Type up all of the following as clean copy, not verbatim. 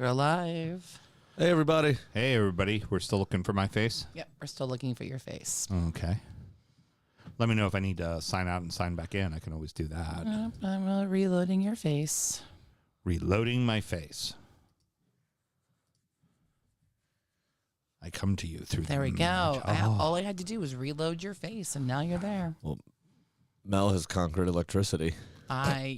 We're alive. Hey, everybody. Hey, everybody. We're still looking for my face? Yep, we're still looking for your face. Okay. Let me know if I need to sign out and sign back in. I can always do that. I'm reloading your face. Reloading my face. I come to you through There we go. All I had to do was reload your face, and now you're there. Well, Mel has conquered electricity.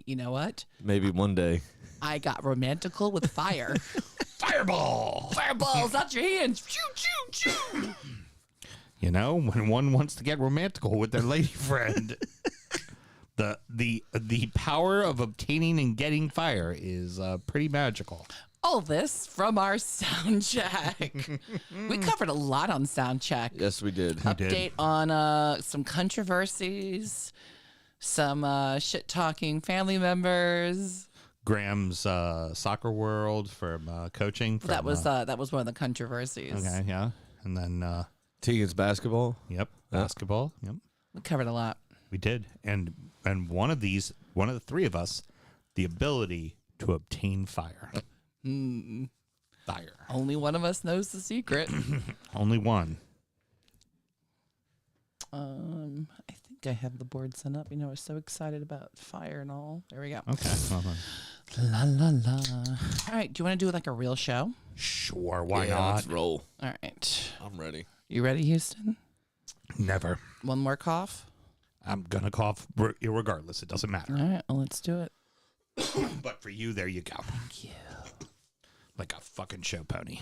You know what? Maybe one day. I got romantical with fire. Fireball! Fireballs out your hands. Choo, choo, choo. You know, when one wants to get romantical with their lady friend, the power of obtaining and getting fire is pretty magical. All this from our sound check. We covered a lot on sound check. Yes, we did. Update on some controversies, some shit-talking family members. Graham's soccer world from coaching. That was one of the controversies. Okay, yeah. And then Tegan's basketball. Yep, basketball. Yep. We covered a lot. We did. And one of the three of us, the ability to obtain fire. Fire. Only one of us knows the secret. Only one. I think I have the board set up. You know, I was so excited about fire and all. There we go. Okay. Well, La la la. All right. Do you want to do like a real show? sure, why Yeah, not? let's roll. All right. I'm ready. You ready, Houston? Never. One more cough. I'm going to cough regardless. It doesn't matter. All right. Well, let's do it. But for you, there you go. Thank you. Like a fucking show pony.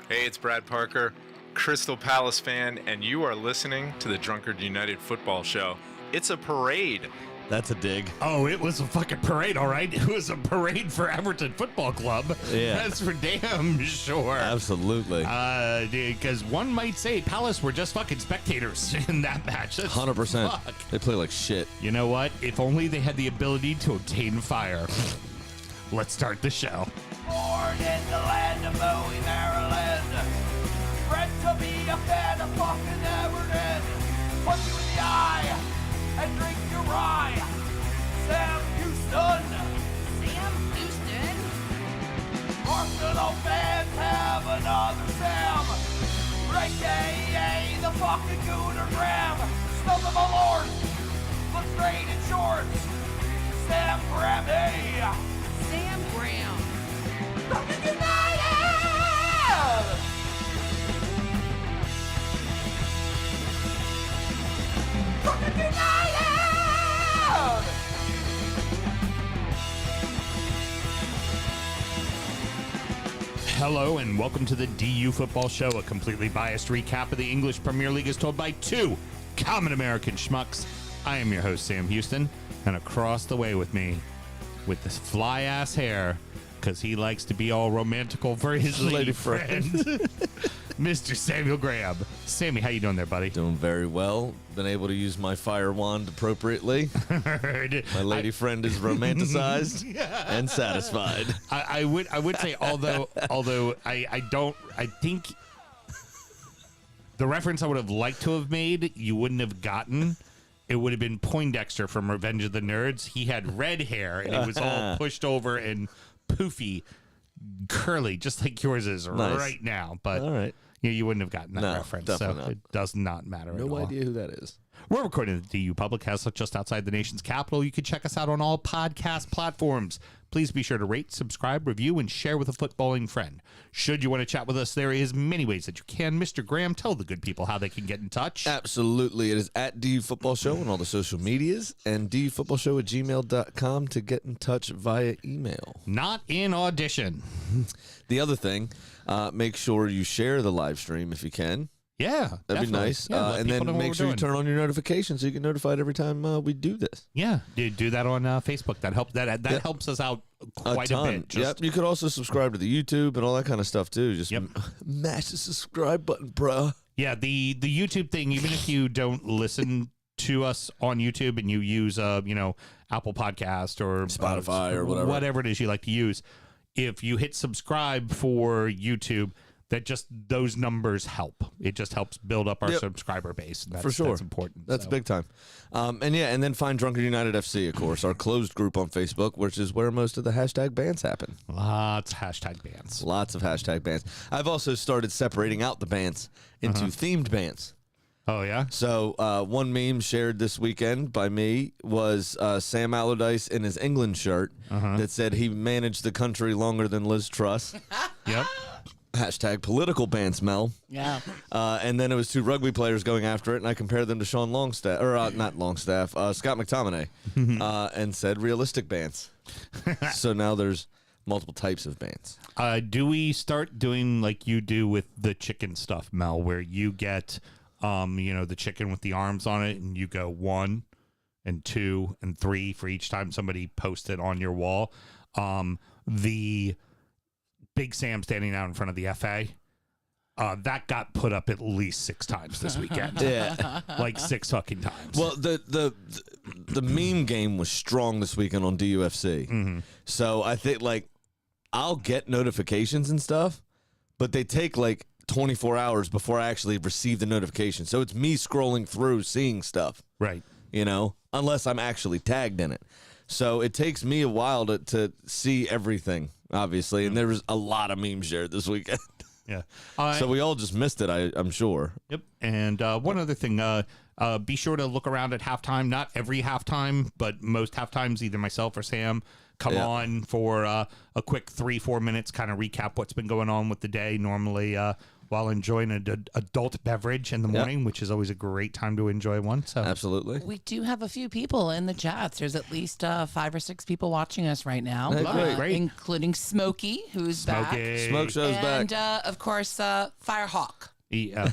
Hey, it's Brad Parker, Crystal Palace fan, and you are listening to the Drunkard United Football Show. It's a parade. That's a dig. Oh, it was a fucking parade, all right. It was a parade for Everton Football Club. Yeah. That's for damn sure. Absolutely. Because one might say Palace were just fucking spectators in that match. That's 100%. fuck. They play like shit. You know what? If only they had the ability to obtain fire. Let's start the show. Born in the land of Bowie, Maryland. Bred to be a fan of fucking Everton. Punch you in the eye and drink your rye. Sam Houston. Sam Houston? Arsenal fans have another Sam. AKA the fucking Gooner Graham. Stump of a lord. Look straight in shorts. Sam Grammy. Sam Graham. Fucking United! Fucking United! Hello and welcome to the DU Football Show, a completely biased recap of the English Premier League as told by two common American schmucks. I am your host, Sam Houston, and across the way with me, with this fly-ass hair, because he likes to be all romantical for his lady friend, Mr. Samuel Graham. Sammy, how you doing there, buddy? Doing very well. Been able to use my fire wand appropriately. My lady friend is romanticized and satisfied. I would say, although I think the reference I would have liked to have made, you wouldn't have gotten. It would have been Poindexter from Revenge of the Nerds. He had red hair and it was all pushed over and poofy, curly, just like yours is right now. But All right. you wouldn't have gotten that reference, so definitely not. it does not matter at all. No idea who that is. We're recording at the DU Public House just outside the nation's capital. You can check us out on all podcast platforms. Please be sure to rate, subscribe, review, and share with a footballing friend. Should you want to chat with us, there is many ways that you can. Mr. Graham, tell the good people how they can get in touch. Absolutely. It is at DU Football Show on all the social medias and dufootballshow@gmail.com to get in touch via email. Not in audition. The other thing, make sure you share the live stream if you can. Yeah, That'd be definitely. nice. Yeah, let and people then know what make we're sure you doing. turn on your notifications so you get notified every time we do this. Yeah, do that on Facebook. That helps. That helps us out quite a bit. Yep. You could also subscribe to the YouTube and all that kind of stuff too. Just Yep. mash the subscribe button, bruh. Yeah, the YouTube thing. Even if you don't listen to us on YouTube and you use Apple Podcast or Spotify or whatever it is you like to use, if you hit subscribe for YouTube, that just those numbers help. It just helps build up our subscriber base. And that's, For sure. That's important. That's so. big time. And then find Drunkard United FC, of course, our closed group on Facebook, which is where most of the hashtag bans happen. Lots of hashtag bans. Lots of hashtag bans. I've also started separating out the bans into themed bans. Oh, yeah? So one meme shared this weekend by me was Sam Allardyce in his England shirt that said he managed the country longer than Liz Truss. Yep. Hashtag political ban smell. Yeah. And then it was 2 rugby players going after it, and I compared them to Sean Longstaff, or not Longstaff, Scott McTominay, and said realistic bans. So now there's multiple types of bans. Do we start doing like you do with the chicken stuff, Mel, where you get, the chicken with the arms on it, and you go 1 and 2 and 3 for each time somebody posts it on your wall? The Big Sam standing out in front of the FA, that got put up at least 6 times this weekend. Yeah. Like 6 fucking times. Well, the meme game was strong this weekend on DUFC. So I think, like, I'll get notifications and stuff, but they take, like, 24 hours before I actually receive the notification. So it's me scrolling through, seeing stuff. Right. Unless I'm actually tagged in it. So it takes me a while to see everything, obviously. And there was a lot of memes shared this weekend. Yeah. So we all just missed it, I'm sure. Yep. And one other thing, be sure to look around at halftime. Not every halftime, but most halftimes, either myself or Sam come on for a quick 3-4 minutes, kind of recap what's been going on with the day. Normally, while enjoying an adult beverage in the morning, which is always a great time to enjoy one. So Absolutely. We do have a few people in the chats. There's at least 5 or 6 people watching us right now, Great. including Smokey, who's back. Smoke show's And, back. of course, Firehawk.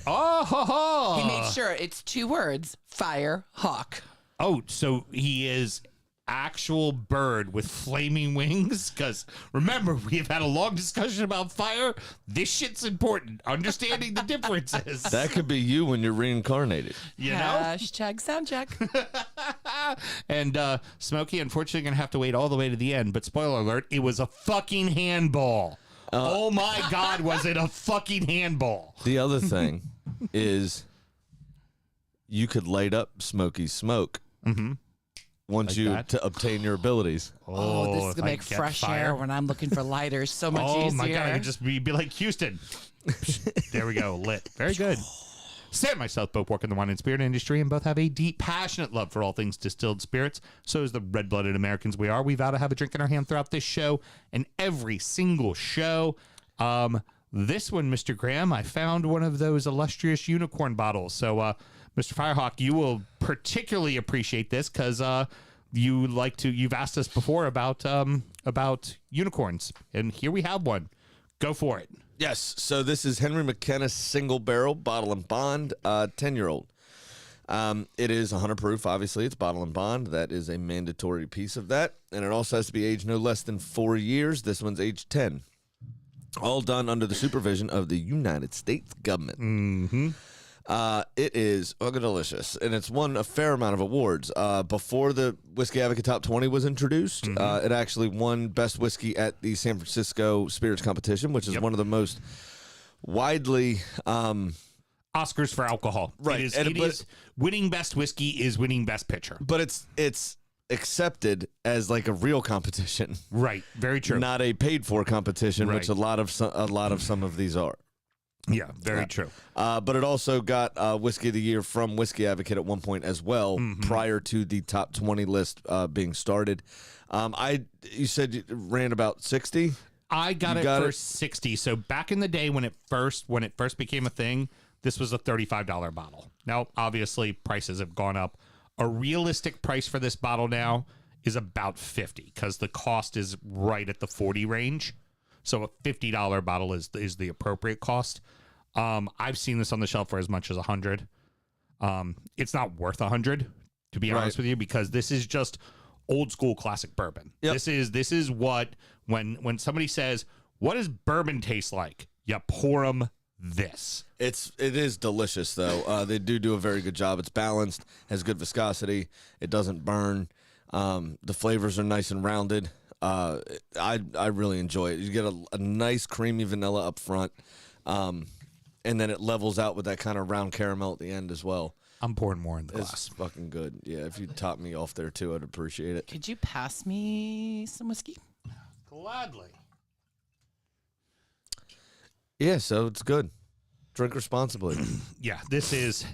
Oh, He made sure it's 2 words, Firehawk. Oh, so he is actual bird with flaming wings? Because remember, we've had a long discussion about fire. This shit's important. Understanding the differences. That could be you when you're reincarnated. You know? Hashtag sound check. And Smokey, unfortunately, going to have to wait all the way to the end. But spoiler alert, it was a fucking handball. Oh my God, was it a fucking handball? The other thing is you could light up Smokey's smoke once Like you that? to obtain your abilities. Oh, this is if going I to make get fresh fire. air when I'm looking for lighters so much easier. Oh my God, I could just be like Houston. There we go, lit. Very good. Sam and myself both work in the wine and spirit industry and both have a deep, passionate love for all things distilled spirits. So as the red-blooded Americans we are, we vow to have a drink in our hand throughout this show and every single show. This one, Mr. Graham, I found one of those illustrious unicorn bottles. So, Mr. Firehawk, you will particularly appreciate this because you've asked us before about unicorns, and here we have one. Go for it. Yes. So this is Henry McKenna single barrel bottle and bond 10-year-old. It is 100 proof. Obviously, it's bottle and bond. That is a mandatory piece of that, and it also has to be aged no less than 4 years. This one's aged 10. All done under the supervision of the United States government. Mm-hmm. It is delicious, and it's won a fair amount of awards. Before the Whiskey Advocate Top 20 was introduced, it actually won Best Whiskey at the San Francisco Spirits Competition, which is one of the most widely... Oscars for alcohol. Right. It is winning Best Whiskey is winning Best Picture. But it's accepted as like a real competition. Right. Very true. Not a paid-for competition, which Right. a lot of some of these are. Yeah, very true. But it also got Whiskey of the Year from Whiskey Advocate at one point as well, prior to the top 20 list being started. You said you ran about 60? I got it for 60. So back in the day when it first became a thing, this was a $35 bottle. Now, obviously, prices have gone up. A realistic price for this bottle now is about 50 because the cost is right at the 40 range. So a $50 bottle is the appropriate cost. I've seen this on the shelf for as much as 100. It's not worth 100, to be honest with you, because this is just old school classic bourbon. Yep. This is what when somebody says, "What does bourbon taste like?" You pour them this. It is delicious though. They do a very good job. It's balanced, has good viscosity. It doesn't burn. The flavors are nice and rounded. I really enjoy it. You get a nice creamy vanilla up front. And then it levels out with that kind of round caramel at the end as well. I'm pouring more in the It's glass. fucking good. Yeah, if you top me off there too, I'd appreciate it. Could you pass me some whiskey? Gladly. Yeah, so it's good. Drink responsibly. Yeah, this is.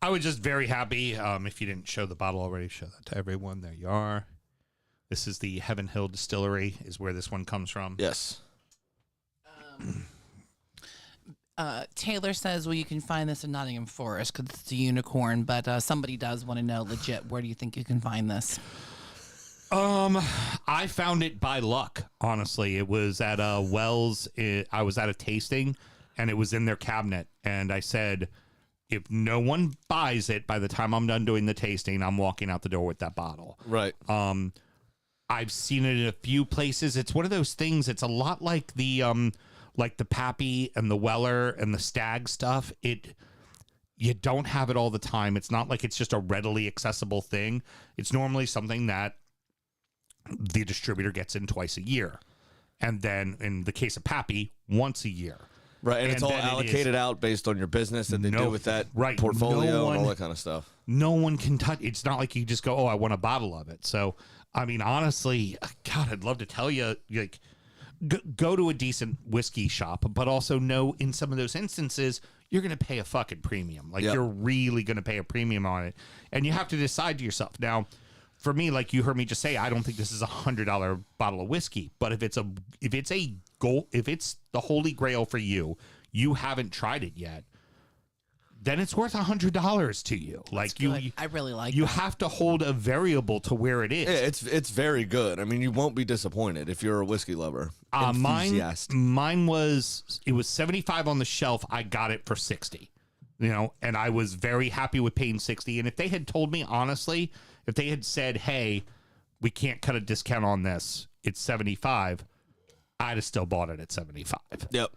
I was just very happy. If you didn't show the bottle already, show that to everyone. There you are. This is the Heaven Hill Distillery, is where this one comes from. Yes. Taylor says, well, you can find this in Nottingham Forest because it's a unicorn, but somebody does want to know legit, where do you think you can find this? I found it by luck, honestly. It was at Wells. I was at a tasting, and it was in their cabinet. And I said, if no one buys it by the time I'm done doing the tasting, I'm walking out the door with that bottle. Right. I've seen it in a few places. It's one of those things. It's a lot like the Pappy and the Weller and the Stag stuff. You don't have it all the time. It's not like it's just a readily accessible thing. It's normally something that the distributor gets in twice a year. And then in the case of Pappy, once a year. Right, and it's all then allocated out based on your business that they do with that portfolio and all that kind of stuff. No one can touch. It's not like you just go, oh, I want a bottle of it. So, I mean, honestly, God, I'd love to tell you, like, go to a decent whiskey shop, but also know in some of those instances, you're going to pay a fucking premium. Like, you're really going to pay a premium on it. And you have to decide to yourself. Now, for me, like you heard me just say, I don't think this is $100 bottle of whiskey. But if it's the holy grail for you, you haven't tried it yet, then it's worth $100 to you. Like I really like you that. have to hold a variable to where it is. Yeah, it's very good. I mean, you won't be disappointed if you're a whiskey lover. Enthusiast. Mine was 75 on the shelf. I got it for 60. And I was very happy with paying 60. And if they had told me honestly, if they had said, "Hey, we can't cut a discount on this. It's 75," I'd have still bought it at 75. Yep.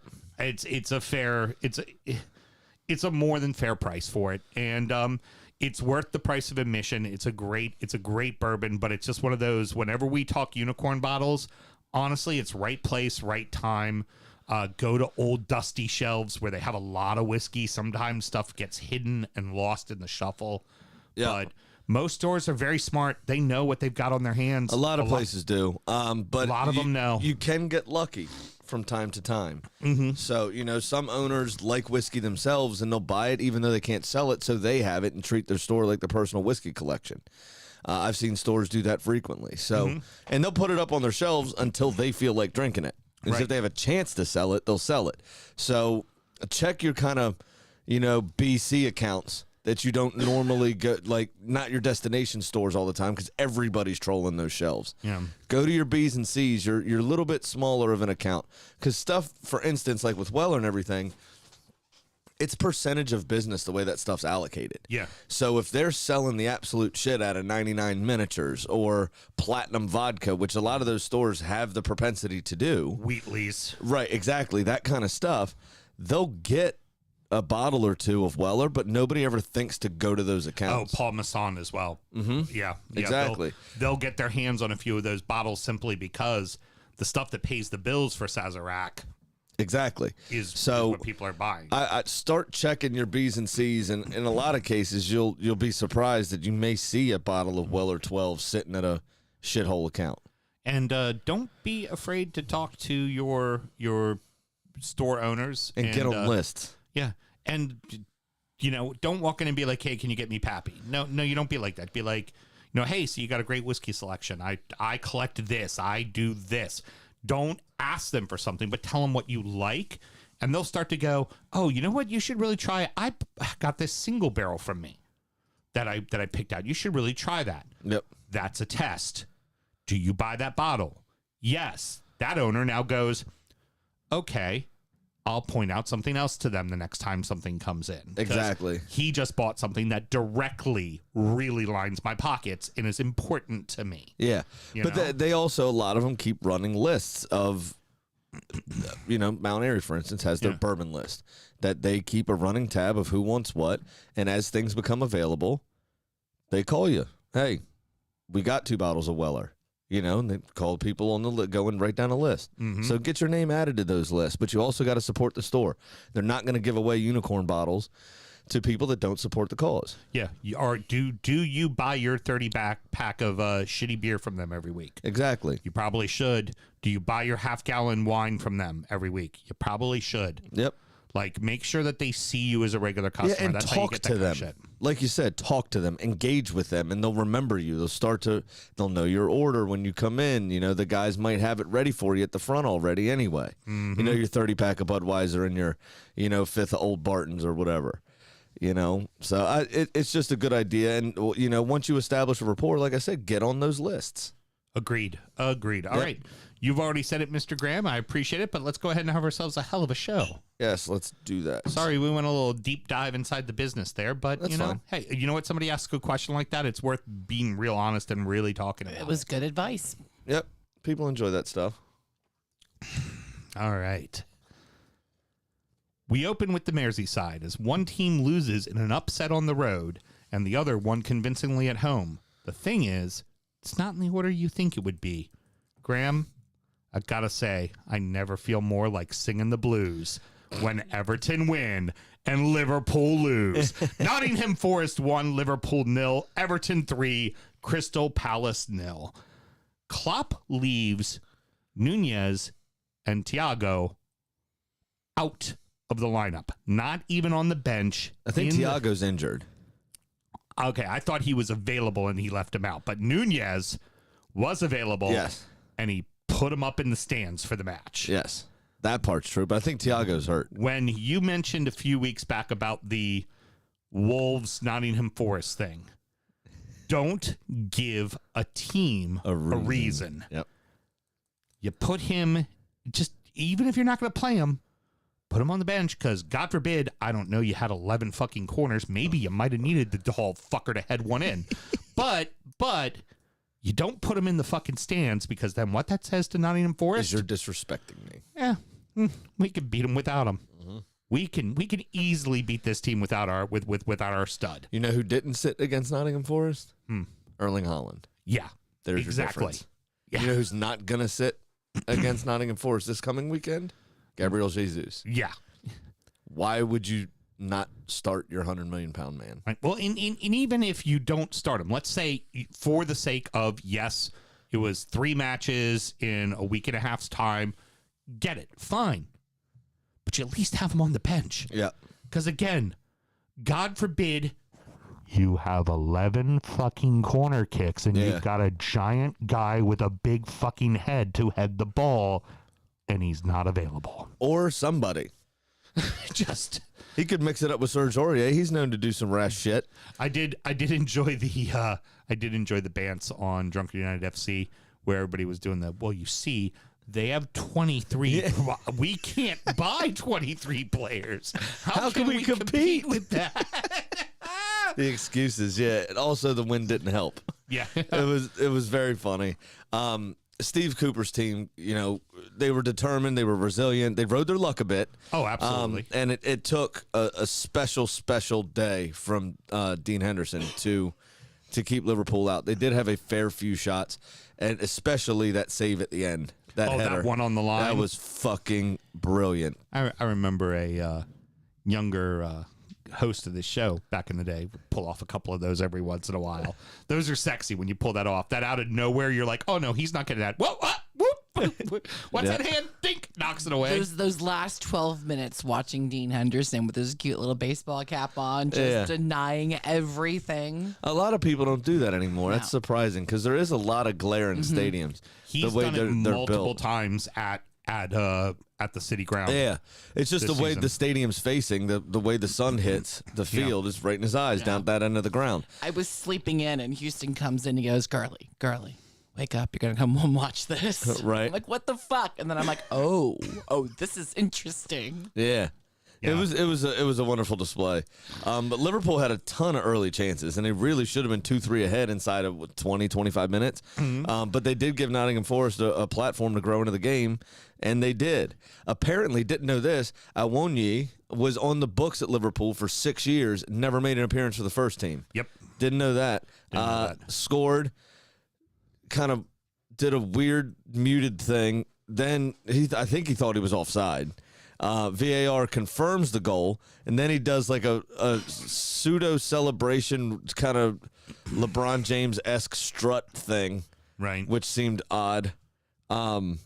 It's a more than fair price for it, and it's worth the price of admission. It's a great bourbon, but it's just one of those. Whenever we talk unicorn bottles, honestly, it's right place, right time. Go to old dusty shelves where they have a lot of whiskey. Sometimes stuff gets hidden and lost in the shuffle. Yeah. But most stores are very smart. They know what they've got on their hands. A lot of places do. But a lot of them know. You can get lucky from time to time. Mm-hmm. So, some owners like whiskey themselves and they'll buy it even though they can't sell it, so they have it and treat their store like their personal whiskey collection. I've seen stores do that frequently. So, and they'll put it up on their shelves until they feel like drinking it. Because if they have a chance to sell it, they'll sell it. So check your kind of, BC accounts that you don't normally go, like not your destination stores all the time, because everybody's trolling those shelves. Yeah. Go to your B's and C's. You're a little bit smaller of an account. Because stuff, for instance, like with Weller and everything, it's percentage of business the way that stuff's allocated. Yeah. So if they're selling the absolute shit out of 99 miniatures or platinum vodka, which a lot of those stores have the propensity to do. Wheatley's. Right, exactly. That kind of stuff. They'll get a bottle or two of Weller, but nobody ever thinks to go to those accounts. Oh, Paul Masson as well. Mm-hmm. Yeah. Exactly. They'll get their hands on a few of those bottles simply because the stuff that pays the bills for Sazerac Exactly. is what people are buying. I start checking your B's and C's, and in a lot of cases, you'll be surprised that you may see a bottle of Weller 12 sitting at a shithole account. And don't be afraid to talk to your store owners And get on lists. Yeah, and don't walk in and be like, "Hey, can you get me Pappy?" No, you don't be like that. Be like, "Hey, so you got a great whiskey selection. I collect this. I do this." Don't ask them for something, but tell them what you like, and they'll start to go, "Oh, you know what? You should really try it. I got this single barrel from me that I picked out. You should really try that." Yep. That's a test. Do you buy that bottle? Yes. That owner now goes, "Okay, I'll point out something else to them the next time something comes in." Exactly. He just bought something that directly really lines my pockets and is important to me. Yeah. You But know? they also, a lot of them keep running lists of, Mount Airy, for instance, has their bourbon list that they keep a running tab of who wants what. And as things become available, they call you. Hey, we got 2 bottles of Weller. And they call people on the going right down the list. So get your name added to those lists, but you also got to support the store. They're not going to give away unicorn bottles to people that don't support the cause. Yeah. Or do you buy your 30-pack of shitty beer from them every week? Exactly. You probably should. Do you buy your half-gallon wine from them every week? You probably should. Yep. Like, make sure that they see you as a regular customer. Yeah, and That's how you talk get to that them. kind of shit. Like you said, talk to them, engage with them, and they'll remember you. They'll know your order when you come in. The guys might have it ready for you at the front already anyway. Your 30-pack of Budweiser and your, 5th of Old Bartons or whatever. So it's just a good idea. And, once you establish a rapport, like I said, get on those lists. Agreed. All right. You've already said it, Mr. Graham. I appreciate it, but let's go ahead and have ourselves a hell of a show. Yes, let's do that. Sorry, we went a little deep dive inside the business there, but, That's fine. hey, you know what? Somebody asks a question like that, it's worth being real honest and really talking about It was good advice. Yep. People enjoy that stuff. All right. We open with the Merseyside as one team loses in an upset on the road and the other won convincingly at home. The thing is, it's not in the order you think it would be. Graham, I gotta say, I never feel more like singing the blues when Everton win and Liverpool lose. Nottingham Forest 1, Liverpool 0, Everton 3, Crystal Palace 0. Klopp leaves Nunez and Thiago out of the lineup, not even on the bench. I think Thiago's injured. Okay, I thought he was available and he left him out, but Nunez was available. Yes. And he put him up in the stands for the match. Yes. That part's true, but I think Thiago's hurt. When you mentioned a few weeks back about the Wolves Nottingham Forest thing, don't give a team a reason. Yep. You put him, just even if you're not going to play him, put him on the bench because, God forbid, I don't know, you had 11 fucking corners. Maybe you might have needed the tall fucker to head one in. but you don't put him in the fucking stands because then what that says to Nottingham Forest? Is you're disrespecting me. Yeah, we can beat him without him. We can easily beat this team without our stud. You know who didn't sit against Nottingham Forest? Erling Haaland. Yeah, There's exactly. your difference. Yeah. You know who's not going to sit against Nottingham Forest this coming weekend? Gabriel Jesus. Yeah. Why would you not start your 100 million pound man? Right. Well, and even if you don't start him, let's say for the sake of, yes, it was 3 matches in a week and a half's time. Get it. Fine. But you at least have him on the bench. Yeah. Because again, God forbid you have 11 fucking corner kicks and you've got a giant guy with a big fucking head to head the ball and he's not available. Or somebody. He could mix it up with Serge Aurier. He's known to do some rash shit. I did enjoy the bants on Drunken United FC where everybody was doing the, well, you see, they have 23. Yeah. We can't buy 23 players. How can we compete with that? The excuses, yeah. And also the win didn't help. Yeah. It was very funny. Steve Cooper's team, they were determined, they were resilient, they rode their luck a bit. Oh, absolutely. And it took a special day from Dean Henderson to keep Liverpool out. They did have a fair few shots, and especially that save at the end. That header. That one on the line. That was fucking brilliant. I remember a younger host of this show back in the day would pull off a couple of those every once in a while. Those are sexy when you pull that off. That out of nowhere, you're like, oh no, he's not getting that. Whoa, whoop. What's that hand? Think, knocks it away. Those last 12 minutes watching Dean Henderson with his cute little baseball cap on, just denying everything. A lot of people don't do that anymore. That's surprising because there is a lot of glare in stadiums. He's the way done it they're multiple built. times at the city ground. Yeah, it's just the way season. the stadium's facing, the way the sun hits the field is right in his eyes down at that end of the ground. I was sleeping in, and Houston comes in. He goes, "Girly, wake up! You're gonna come home and watch this." Right. I'm like, what the fuck? And then I'm like, oh, this is interesting. Yeah. Yeah. It was a wonderful display. But Liverpool had a ton of early chances, and they really should have been 2-3 ahead inside of 20, 25 minutes. But they did give Nottingham Forest a platform to grow into the game, and they did. Apparently, didn't know this, Awoniyi was on the books at Liverpool for 6 years, never made an appearance for the first team. Yep. Didn't know that. Didn't know that. Scored, kind of did a weird muted thing. Then I think he thought he was offside. VAR confirms the goal, and then he does like a pseudo celebration, kind of LeBron James-esque strut thing, Right. which seemed odd, and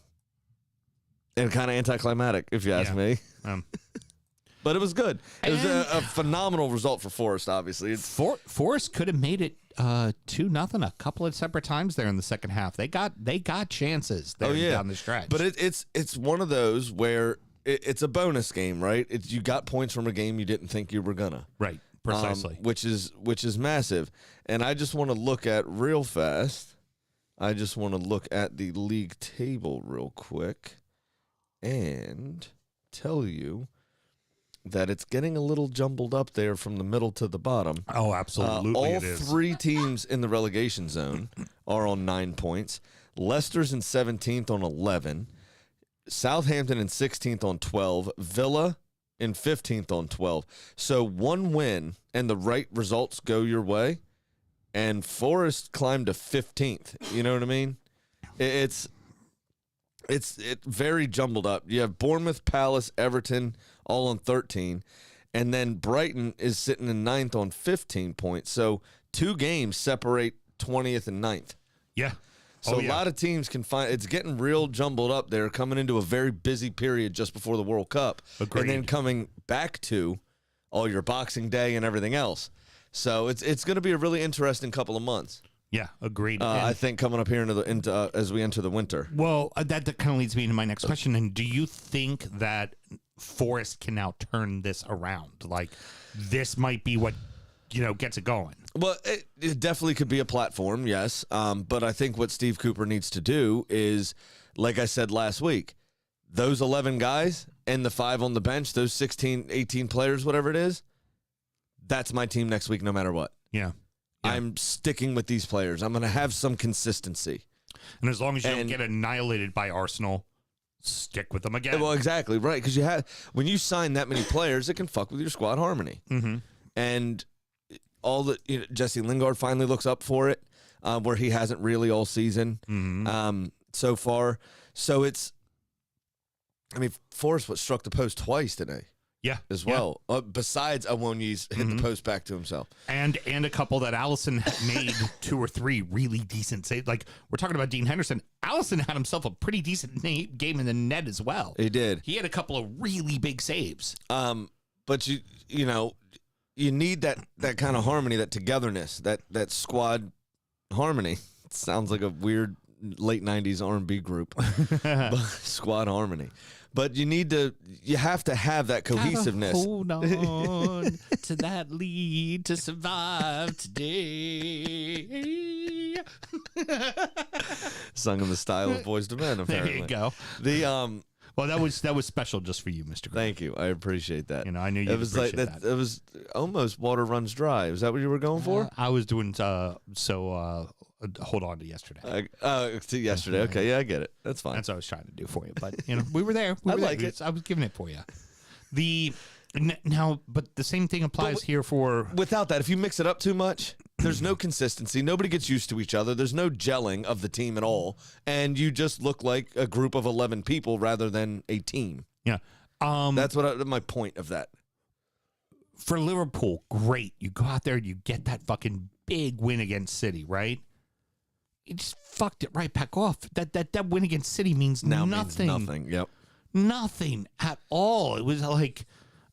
kind of anticlimactic, if you ask me. But it was good. It was a phenomenal result for Forest. Obviously, Forest could have made it 2-0 a couple of separate times there in the second half. They got chances there down the stretch. But it's one of those where it's a bonus game, right? You got points from a game you didn't think you were gonna. Right, precisely. Which is massive. And I just want to look at real fast. I just want to look at the league table real quick and tell you that it's getting a little jumbled up there from the middle to the bottom. Oh, absolutely All it is. 3 teams in the relegation zone are on 9 points. Leicester's in 17th on 11. Southampton in 16th on 12. Villa in 15th on 12. So one win and the right results go your way, and Forest climbed to 15th. You know what I mean? It's very jumbled up. You have Bournemouth, Palace, Everton all on 13, and then Brighton is sitting in 9th on 15 points. So 2 games separate 20th and 9th. Yeah. So a lot of teams can find it's getting real jumbled up there, coming into a very busy period just before the World Cup. Agreed. And then coming back to all your Boxing Day and everything else. So it's going to be a really interesting couple of months. Yeah, agreed. I think coming up here into as we enter the winter. Well, that kind of leads me into my next question. And do you think that Forest can now turn this around? Like, this might be what, gets it going. Well, it definitely could be a platform, yes. But I think what Steve Cooper needs to do is, like I said last week, those 11 guys and the 5 on the bench, those 16, 18 players, whatever it is, that's my team next week no matter what. Yeah. I'm sticking with these players. I'm going to have some consistency. And as long as you don't get annihilated by Arsenal, stick with them again. Well, exactly, right. Because when you sign that many players, it can fuck with your squad harmony. Mm-hmm. And Jesse Lingard finally looks up for it, where he hasn't really all season so far. So Forrest struck the post twice today. Yeah, as well. Besides Awoniyi's hit the post back to himself, and a couple that Allison made 2 or 3 really decent saves. Like, we're talking about Dean Henderson. Allison had himself a pretty decent game in the net as well. He did. He had a couple of really big saves. But you need that kind of harmony, that togetherness, that squad harmony. It sounds like a weird late 90s R&B group. Squad harmony. But you have to have that cohesiveness. Hold on to that lead to survive today. Sung in the style of Boyz II Men, apparently. There you go. Well, that was special just for you, Mr. Green. Thank you. I appreciate that. I knew you'd appreciate that. It was almost Water Runs Dry. Was that what you were going for? I was doing hold on to yesterday. To yesterday. Okay, yeah, I get it. That's fine. That's what I was trying to do for you. But we were there. I like it. I was giving it for you. But the same thing applies here for. Without that, if you mix it up too much, there's no consistency. Nobody gets used to each other. There's no gelling of the team at all, and you just look like a group of 11 people rather than a team. Yeah, that's my point of that. For Liverpool, great. You go out there and you get that fucking big win against City, right? You just fucked it right back off. That win against City means nothing. Means nothing. Yep. Nothing at all. It was like,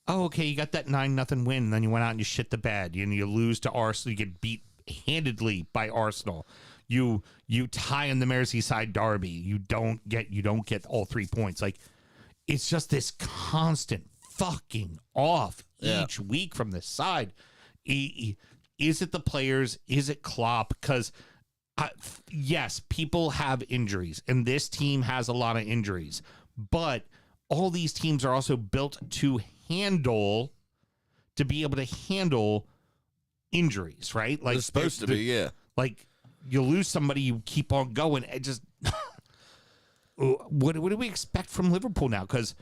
oh, okay, you got that 9-0 win, and then you went out and you shit the bed. You lose to Arsenal. You get beat handedly by Arsenal. You tie in the Merseyside derby. You don't get all 3 points. Like, it's just this constant fucking off each week from this side. Is it the players? Is it Klopp? Because yes, people have injuries, and this team has a lot of injuries, but all these teams are also built to be able to handle injuries, right? Like, they're supposed to be, yeah. Like, you lose somebody, you keep on going. It just what do we expect from Liverpool now? Because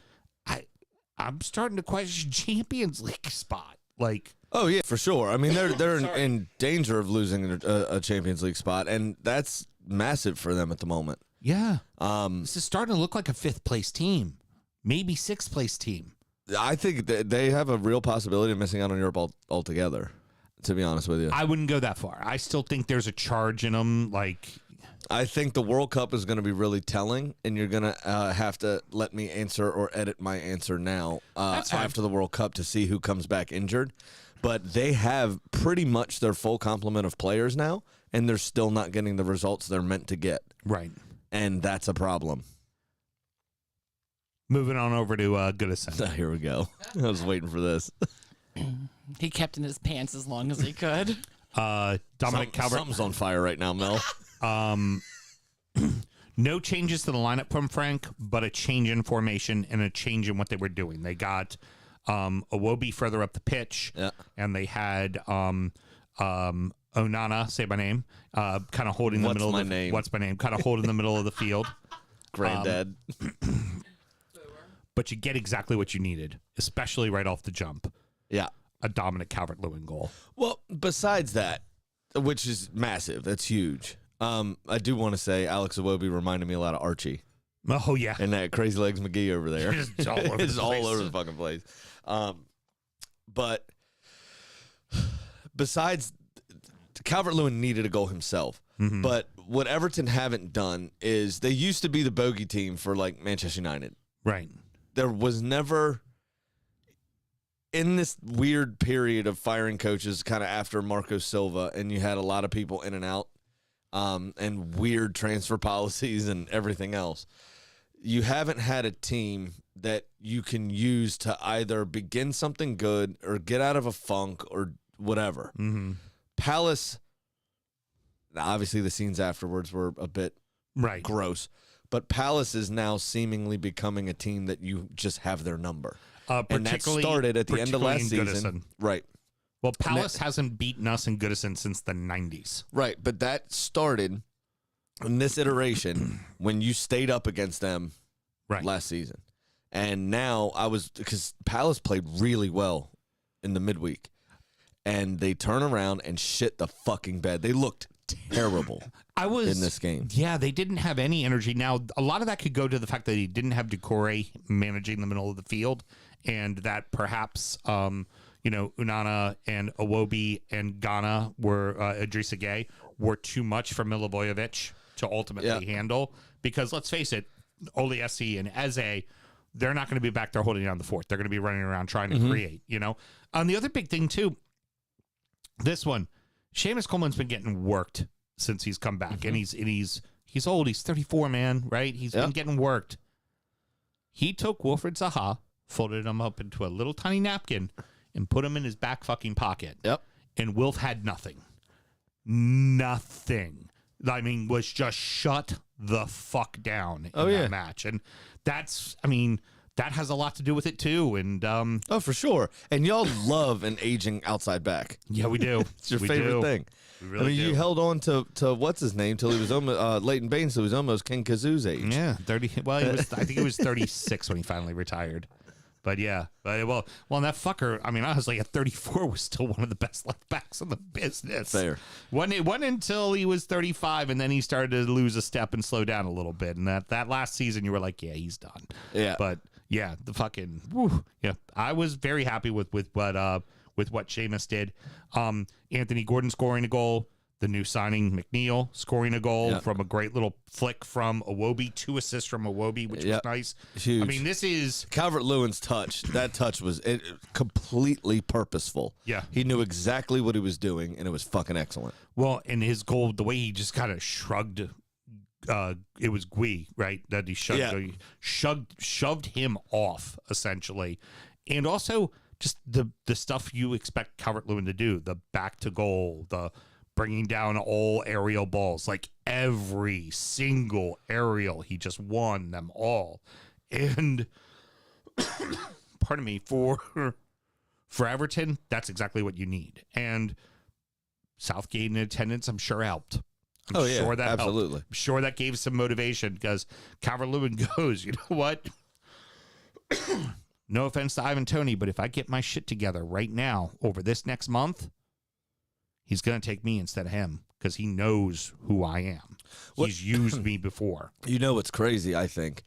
I'm starting to question Champions League spot. Like, oh yeah, for sure. I mean, they're in danger of losing a Champions League spot, and that's massive for them at the moment. Yeah. This is starting to look like a 5th place team, maybe 6th place team. I think that they have a real possibility of missing out on Europe altogether, to be honest with you. I wouldn't go that far. I still think there's a charge in them. Like, I think the World Cup is going to be really telling, and you're going to have to let me answer or edit my answer now after the World Cup to see who comes back injured. But they have pretty much their full complement of players now, and they're still not getting the results they're meant to get. Right. And that's a problem. Moving on over to Goodison. Here we go. I was waiting for this. He kept in his pants as long as he could. Dominic Calvert. Something's on fire right now, Mel. No changes to the lineup from Frank, but a change in formation and a change in what they were doing. They got Iwobi further up the pitch, and they had Onana, say my name, kind of holding the middle of the name? What's my name? Kind of holding the middle of the field. Granddad. But you get exactly what you needed, especially right off the jump. Yeah. A Dominic Calvert-Lewin goal. Well, besides that, which is massive, that's huge. I do want to say Alex Iwobi reminded me a lot of Archie. Oh, yeah. And that Crazy Legs McGee over there. It's all over It's the all place. over the fucking place. But besides, Calvert-Lewin needed a goal himself. Mm-hmm. But what Everton haven't done is they used to be the bogey team for like Manchester United. Right. There was never, in this weird period of firing coaches kind of after Marco Silva, and you had a lot of people in and out and weird transfer policies and everything else, you haven't had a team that you can use to either begin something good or get out of a funk or whatever. Mm-hmm. Palace, obviously the scenes afterwards were a bit gross, but Palace is now seemingly becoming a team that you just have their number. And that started at the end of last season. Goodison. Right. Well, Palace hasn't beaten us in Goodison since the 90s. Right, but that started in this iteration when you stayed up against them last season. And now because Palace played really well in the midweek, and they turn around and shit the fucking bed. They looked terrible in this game. Yeah, they didn't have any energy. Now, a lot of that could go to the fact that he didn't have Decore managing the middle of the field, and that perhaps, Onana and Iwobi and Ghana were, Idrissa Gueye, were too much for Milivojevic to ultimately handle. Because let's face it, Oliesi and Eze, they're not going to be back there holding down the fort. They're going to be running around trying to create, The other big thing, too, this one, Seamus Coleman's been getting worked since he's come back, and he's old. He's 34, man, right? He's been getting worked. He took Wilfried Zaha, folded him up into a little tiny napkin, and put him in his back fucking pocket. Yep. And Wilf had nothing. Nothing. I mean, was just shut the fuck down in that match. And that has a lot to do with it, too. And for sure. And y'all love an aging outside back. Yeah, we do. It's your favorite thing. We really do. You held on to what's his name till he was almost Leighton Baines, so he was almost King Kazoo's age. Yeah, 30. Well, I think he was 36 when he finally retired. But yeah, well, that fucker. I mean, honestly, at 34 was still one of the best left backs in the business. Fair. One until he was 35, and then he started to lose a step and slow down a little bit. And that last season, you were like, yeah, he's done. Yeah. But yeah, the fucking I was very happy with what Seamus did. Anthony Gordon scoring a goal. The new signing, McNeil, scoring a goal from a great little flick from Iwobi. 2 assists from Iwobi, which was nice. Huge. I mean, this is... Calvert-Lewin's touch. That touch was completely purposeful. Yeah. He knew exactly what he was doing, and it was fucking excellent. Well, and his goal, the way he just kind of shrugged... it was Gui, right? That he shoved him off, essentially. And also, just the stuff you expect Calvert-Lewin to do. The back to goal, the... bringing down all aerial balls, like every single aerial. He just won them all. And, pardon me, for Everton, that's exactly what you need. And Southgate in attendance, I'm sure, helped. I'm sure that absolutely helped. I'm sure that gave some motivation because Calvert-Lewin goes, you know what? No offense to Ivan Toney, but if I get my shit together right now over this next month, he's going to take me instead of him because he knows who I am. he's used me before. You know what's crazy, I think?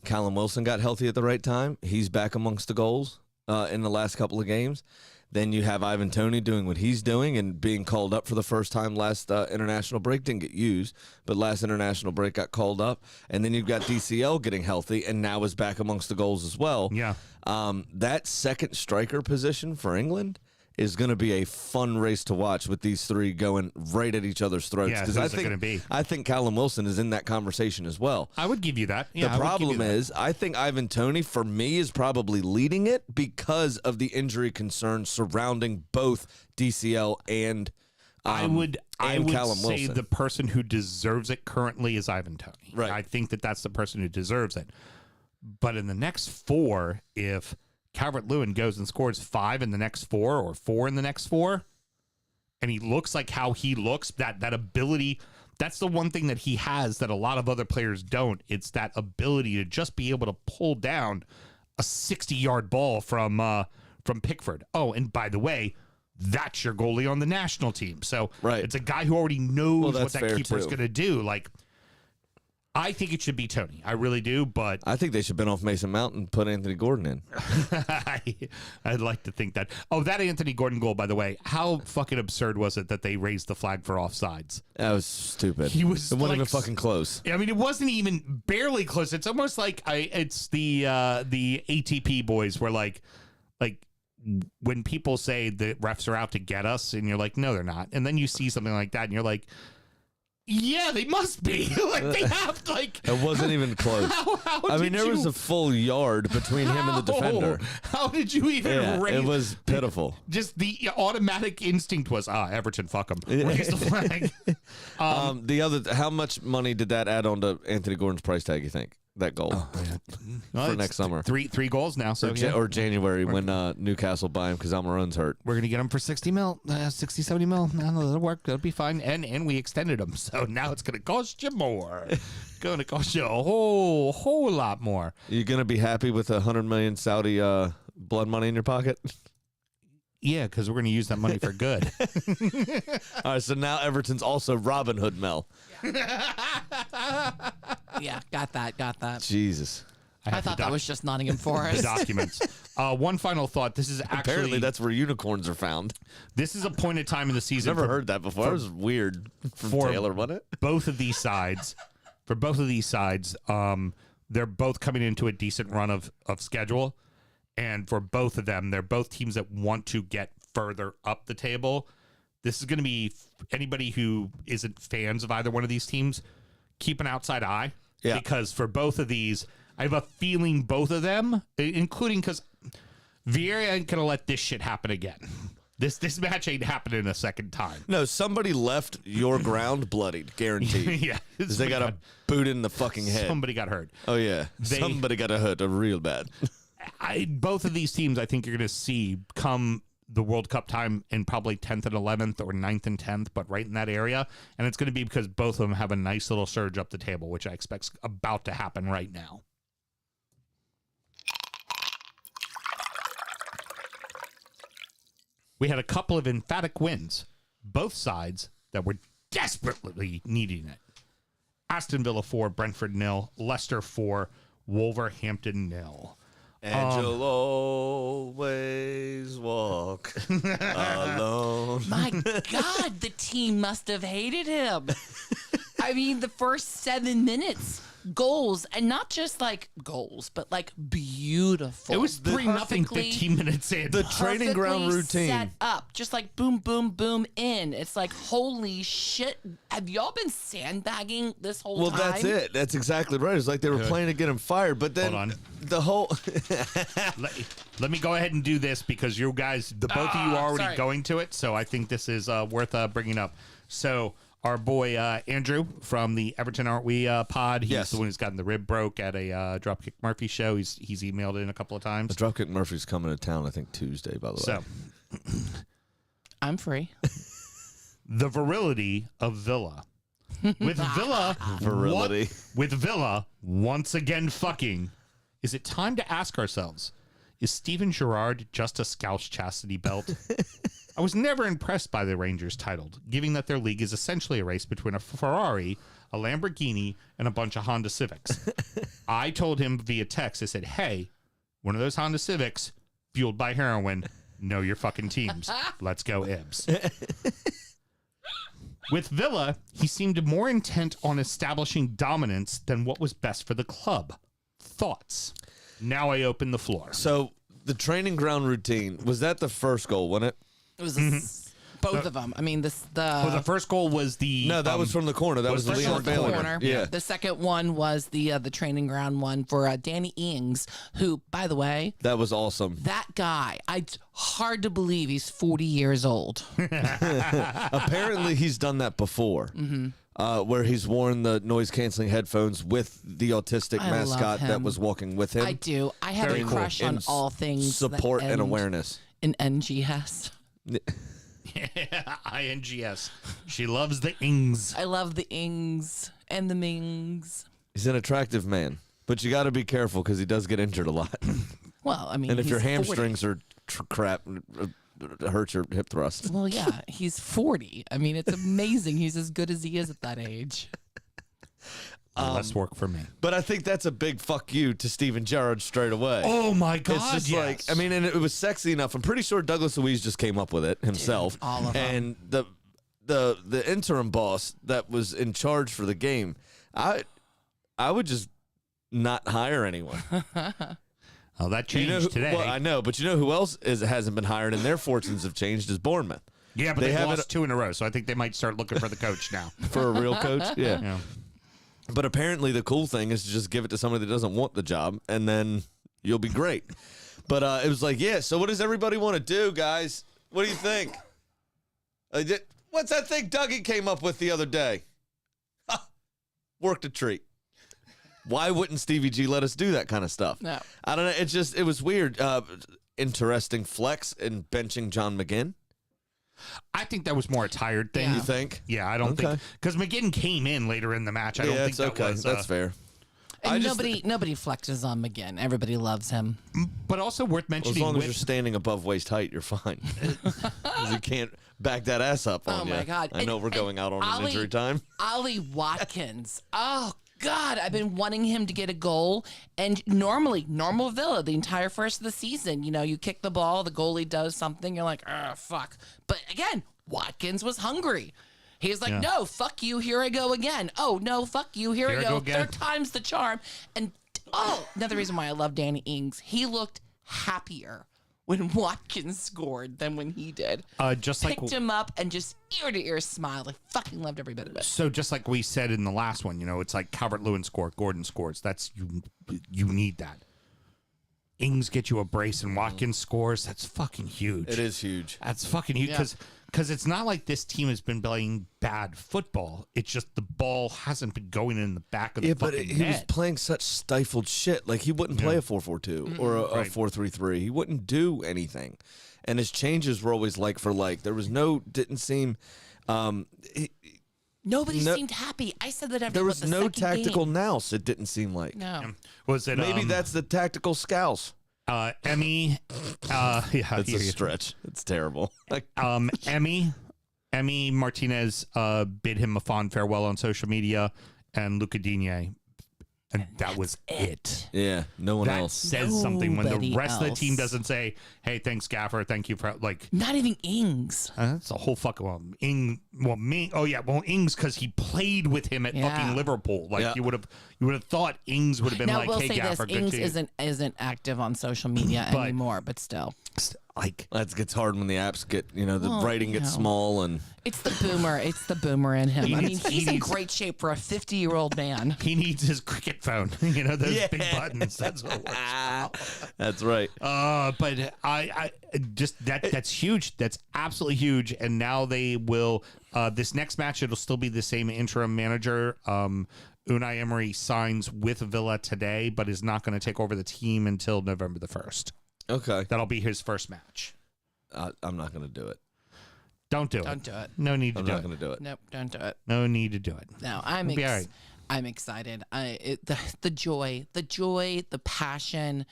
Callum Wilson got healthy at the right time. He's back amongst the goals in the last couple of games. Then you have Ivan Toney doing what he's doing and being called up for the first time last international break. Didn't get used, but last international break got called up. And then you've got DCL getting healthy and now is back amongst the goals as well. Yeah. That second striker position for England is going to be a fun race to watch with these three going right at each other's throats. Yeah, who's it gonna be? I think Callum Wilson is in that conversation as well. I would give you that. Yeah, The problem is, I think Ivan Toney, for me, is probably leading it because of the injury concerns surrounding both DCL and I would Callum say Wilson. the person who deserves it currently is Ivan Toney. Right. I think that that's the person who deserves it. But in the next four, if Calvert-Lewin goes and scores 5 in the next 4 or 4 in the next 4, and he looks like how he looks, that ability, that's the one thing that he has that a lot of other players don't. It's that ability to just be able to pull down a 60-yard ball from Pickford. Oh, and by the way, that's your goalie on the national team. So Right. it's a guy who already knows what that's that fair, keeper's too. going to do. Like, I think it should be Toney. I really do, but I think they should bin off Mason Mount and put Anthony Gordon in. I'd like to think that. Oh, that Anthony Gordon goal, by the way, how fucking absurd was it that they raised the flag for offsides? That was stupid. He was It wasn't like even fucking close. I mean, it wasn't even barely close. It's almost like it's the ATP boys were like when people say the refs are out to get us, and you're like, no, they're not. And then you see something like that, and you're like, yeah, they must be. Like they have like. It wasn't even close. I mean, there was a full yard between him and the defender. How did you even Yeah, raise? it was pitiful. Just the automatic instinct was, Everton, fuck them. Raise the flag. How much money did that add on to Anthony Gordon's price tag, you think? That goal for next summer. Three goals now. So Or January when Newcastle buy him because Almiron's hurt. we're going to get him for 60 mil, 60, 70 mil. No, that'll work. That'll be fine. And we extended him. So now it's going to cost you more. Going to cost you a whole lot more. You going to be happy with 100 million Saudi blood money in your pocket? Yeah, because we're going to use that money for good. All right, so now Everton's also Robin Hood Mel. Yeah, got that. Jesus. I have thought the that was just Nottingham the Forest. documents. One final thought. This is Apparently, actually that's where unicorns are found. this is a point in time in the season. Never for heard that before. That was weird from for- Taylor, wasn't it? both of these sides. For both of these sides, they're both coming into a decent run of schedule. And for both of them, they're both teams that want to get further up the table. This is going to be anybody who isn't fans of either one of these teams, keep an outside eye. Yeah. Because for both of these, I have a feeling both of them, including because Vieira ain't going to let this shit happen again. This match ain't happening a second time. No, somebody left your ground bloodied, guaranteed. Yeah. 'Cause they got a boot in the fucking head. Somebody got hurt. Oh, yeah. Somebody got a hurt real bad. Both of these teams, I think you're going to see come the World Cup time in probably 10th and 11th or 9th and 10th, but right in that area. And it's going to be because both of them have a nice little surge up the table, which I expect's about to happen right now. We had a couple of emphatic wins, both sides that were desperately needing it. Aston Villa 4, Brentford 0, Leicester 4, Wolverhampton 0. And you'll always walk alone. My God, the team must have hated him. I mean, the first 7 minutes, goals, and not just like goals, but like beautiful. It was 3-0 perfectly- 15 minutes in. The training ground perfectly routine. set up, just like boom, boom, boom in. It's like, holy shit. Have y'all been sandbagging this whole Well, time? that's it. That's exactly right. It's like they were playing to get him fired, but then Hold on. the whole Let me go ahead and do this because you guys, both of you are already sorry. going to it, so I think this is worth bringing up. So our boy Andrew from the Everton Aren't We pod, he's Yes. the one who's gotten the rib broke at a Dropkick Murphy show. He's emailed in a couple of times. Dropkick Murphy's coming to town, I think Tuesday, by the way. So I'm free. the virility of Villa. With Villa Virility. with Villa once again fucking. Is it time to ask ourselves, is Steven Gerrard just a Scouse chastity belt? I was never impressed by the Rangers title, given that their league is essentially a race between a Ferrari, a Lamborghini, and a bunch of Honda Civics. I told him via text, I said, hey, one of those Honda Civics fueled by heroin, know your fucking teams. Let's go Ibs. With Villa, he seemed more intent on establishing dominance than what was best for the club. Thoughts? Now I open the floor. So the training ground routine, was that the first goal, wasn't it? It was both of them. I mean, Well, the first goal was the... No, that was from the corner. That was the first Leon one was the Bailey corner. one. Yeah. The second one was the training ground one for Danny Ings, who, by the way, That was awesome. that guy, it's hard to believe he's 40 years old. Apparently, he's done that before. Where he's worn the noise-canceling headphones with the autistic I love mascot that him. was walking with him. I do. I have Very a cool. crush on And all things support that and end awareness. in NGS. INGS. She loves the Ings. I love the Ings and the Mings. He's an attractive man, but you got to be careful because he does get injured a lot. Well, I mean, And if your he's 40. hamstrings are crap, it hurts your hip thrust. Well, yeah, he's 40. I mean, it's amazing. He's as good as he is at that age. Less work for me. But I think that's a big fuck you to Steven Gerrard straight away. Oh, my God, It's just yes. like, I mean, and it was sexy enough. I'm pretty sure Douglas Luiz just came up with it himself. all of them. And the interim boss that was in charge for the game, I would just not hire anyone. Oh, that changed today. Well, I know, but you know who else hasn't been hired and their fortunes have changed is Bournemouth. Yeah, but They they haven't- lost 2 in a row, so I think they might start looking for the coach now. For a real coach, yeah. Yeah. But apparently the cool thing is to just give it to somebody that doesn't want the job, and then you'll be great. But it was like, yeah, so what does everybody want to do, guys? What do you think? What's that thing Dougie came up with the other day? Worked a treat. Why wouldn't Stevie G let us do that kind of stuff? No. I don't know. It was weird. Interesting flex in benching John McGinn. I think that was more a tired thing. Yeah. You think? Yeah, I don't think because McGinn came in later in the match. I don't think it's that okay. was. That's fair. I And just- nobody flexes on McGinn. Everybody loves him. But also worth Well, mentioning. as long as with, you're standing above waist height, you're fine. 'Cause you can't back that ass up on Oh, you. my God. I know And- we're going out on an Ollie- injury time. Ollie Watkins. Oh, God. I've been wanting him to get a goal. And normal Villa, the entire first of the season, you kick the ball, the goalie does something. You're like, oh, fuck. But again, Watkins was hungry. He's like, no, fuck you. Here I go again. Oh, no, fuck you. Here I go. again. Third time's the charm. And, another reason why I love Danny Ings. He looked happier when Watkins scored than when he did. just like Picked him up and just ear to ear smiled. I fucking loved every bit of it. so, just like we said in the last one, it's like Calvert-Lewin scored, Gordon scores. That's you need that. Ings get you a brace and Watkins scores. That's fucking huge. It is huge. That's fucking huge because it's not like this team has been playing bad football. It's just the ball hasn't been going in the back of the Yeah, but fucking he was net. playing such stifled shit. Like, he wouldn't play a 4-4-2 or a Right. 4-3-3. He wouldn't do anything. And his changes were always like for like. There was didn't seem... Nobody No- seemed happy. I said that after there was the no second tactical game. nous, it didn't seem like. No. Was it Maybe that's the tactical scouse. Emmy? Yeah, That's here a you- stretch. It's terrible. Like, Emmy Martinez bid him a fond farewell on social media, and Luca Digne, and that was it. yeah, no one That else. says something when the Nobody rest of the team else. doesn't say, "Hey, thanks, Gaffer. Thank you for like." Not even Ings. That's a whole fucking Ings because he played with him at Yeah. fucking Liverpool. Like Yeah. you would have thought Ings would have been Now like, we'll "Hey, say Gaffer, this: good Ings to you." isn't active on social media But- anymore, but still, Like That gets hard when the apps get, the Well, writing gets you know. small and it's the boomer. It's the boomer in him. He I mean, needs- he's he in needs- great shape for a 50-year-old man. he needs his cricket phone. Those big buttons. That's what works. that's right. But I just that's huge. That's absolutely huge. And now they will. This next match, it'll still be the same interim manager. Unai Emery signs with Villa today, but is not going to take over the team until November the 1st. Okay. That'll be his first match. I'm not going to do it. Don't do it. Don't do it. No need to I'm do not it. going to do it. Nope, don't do it. No need to do it. No, It'll be all right. I'm excited. The joy, the passion.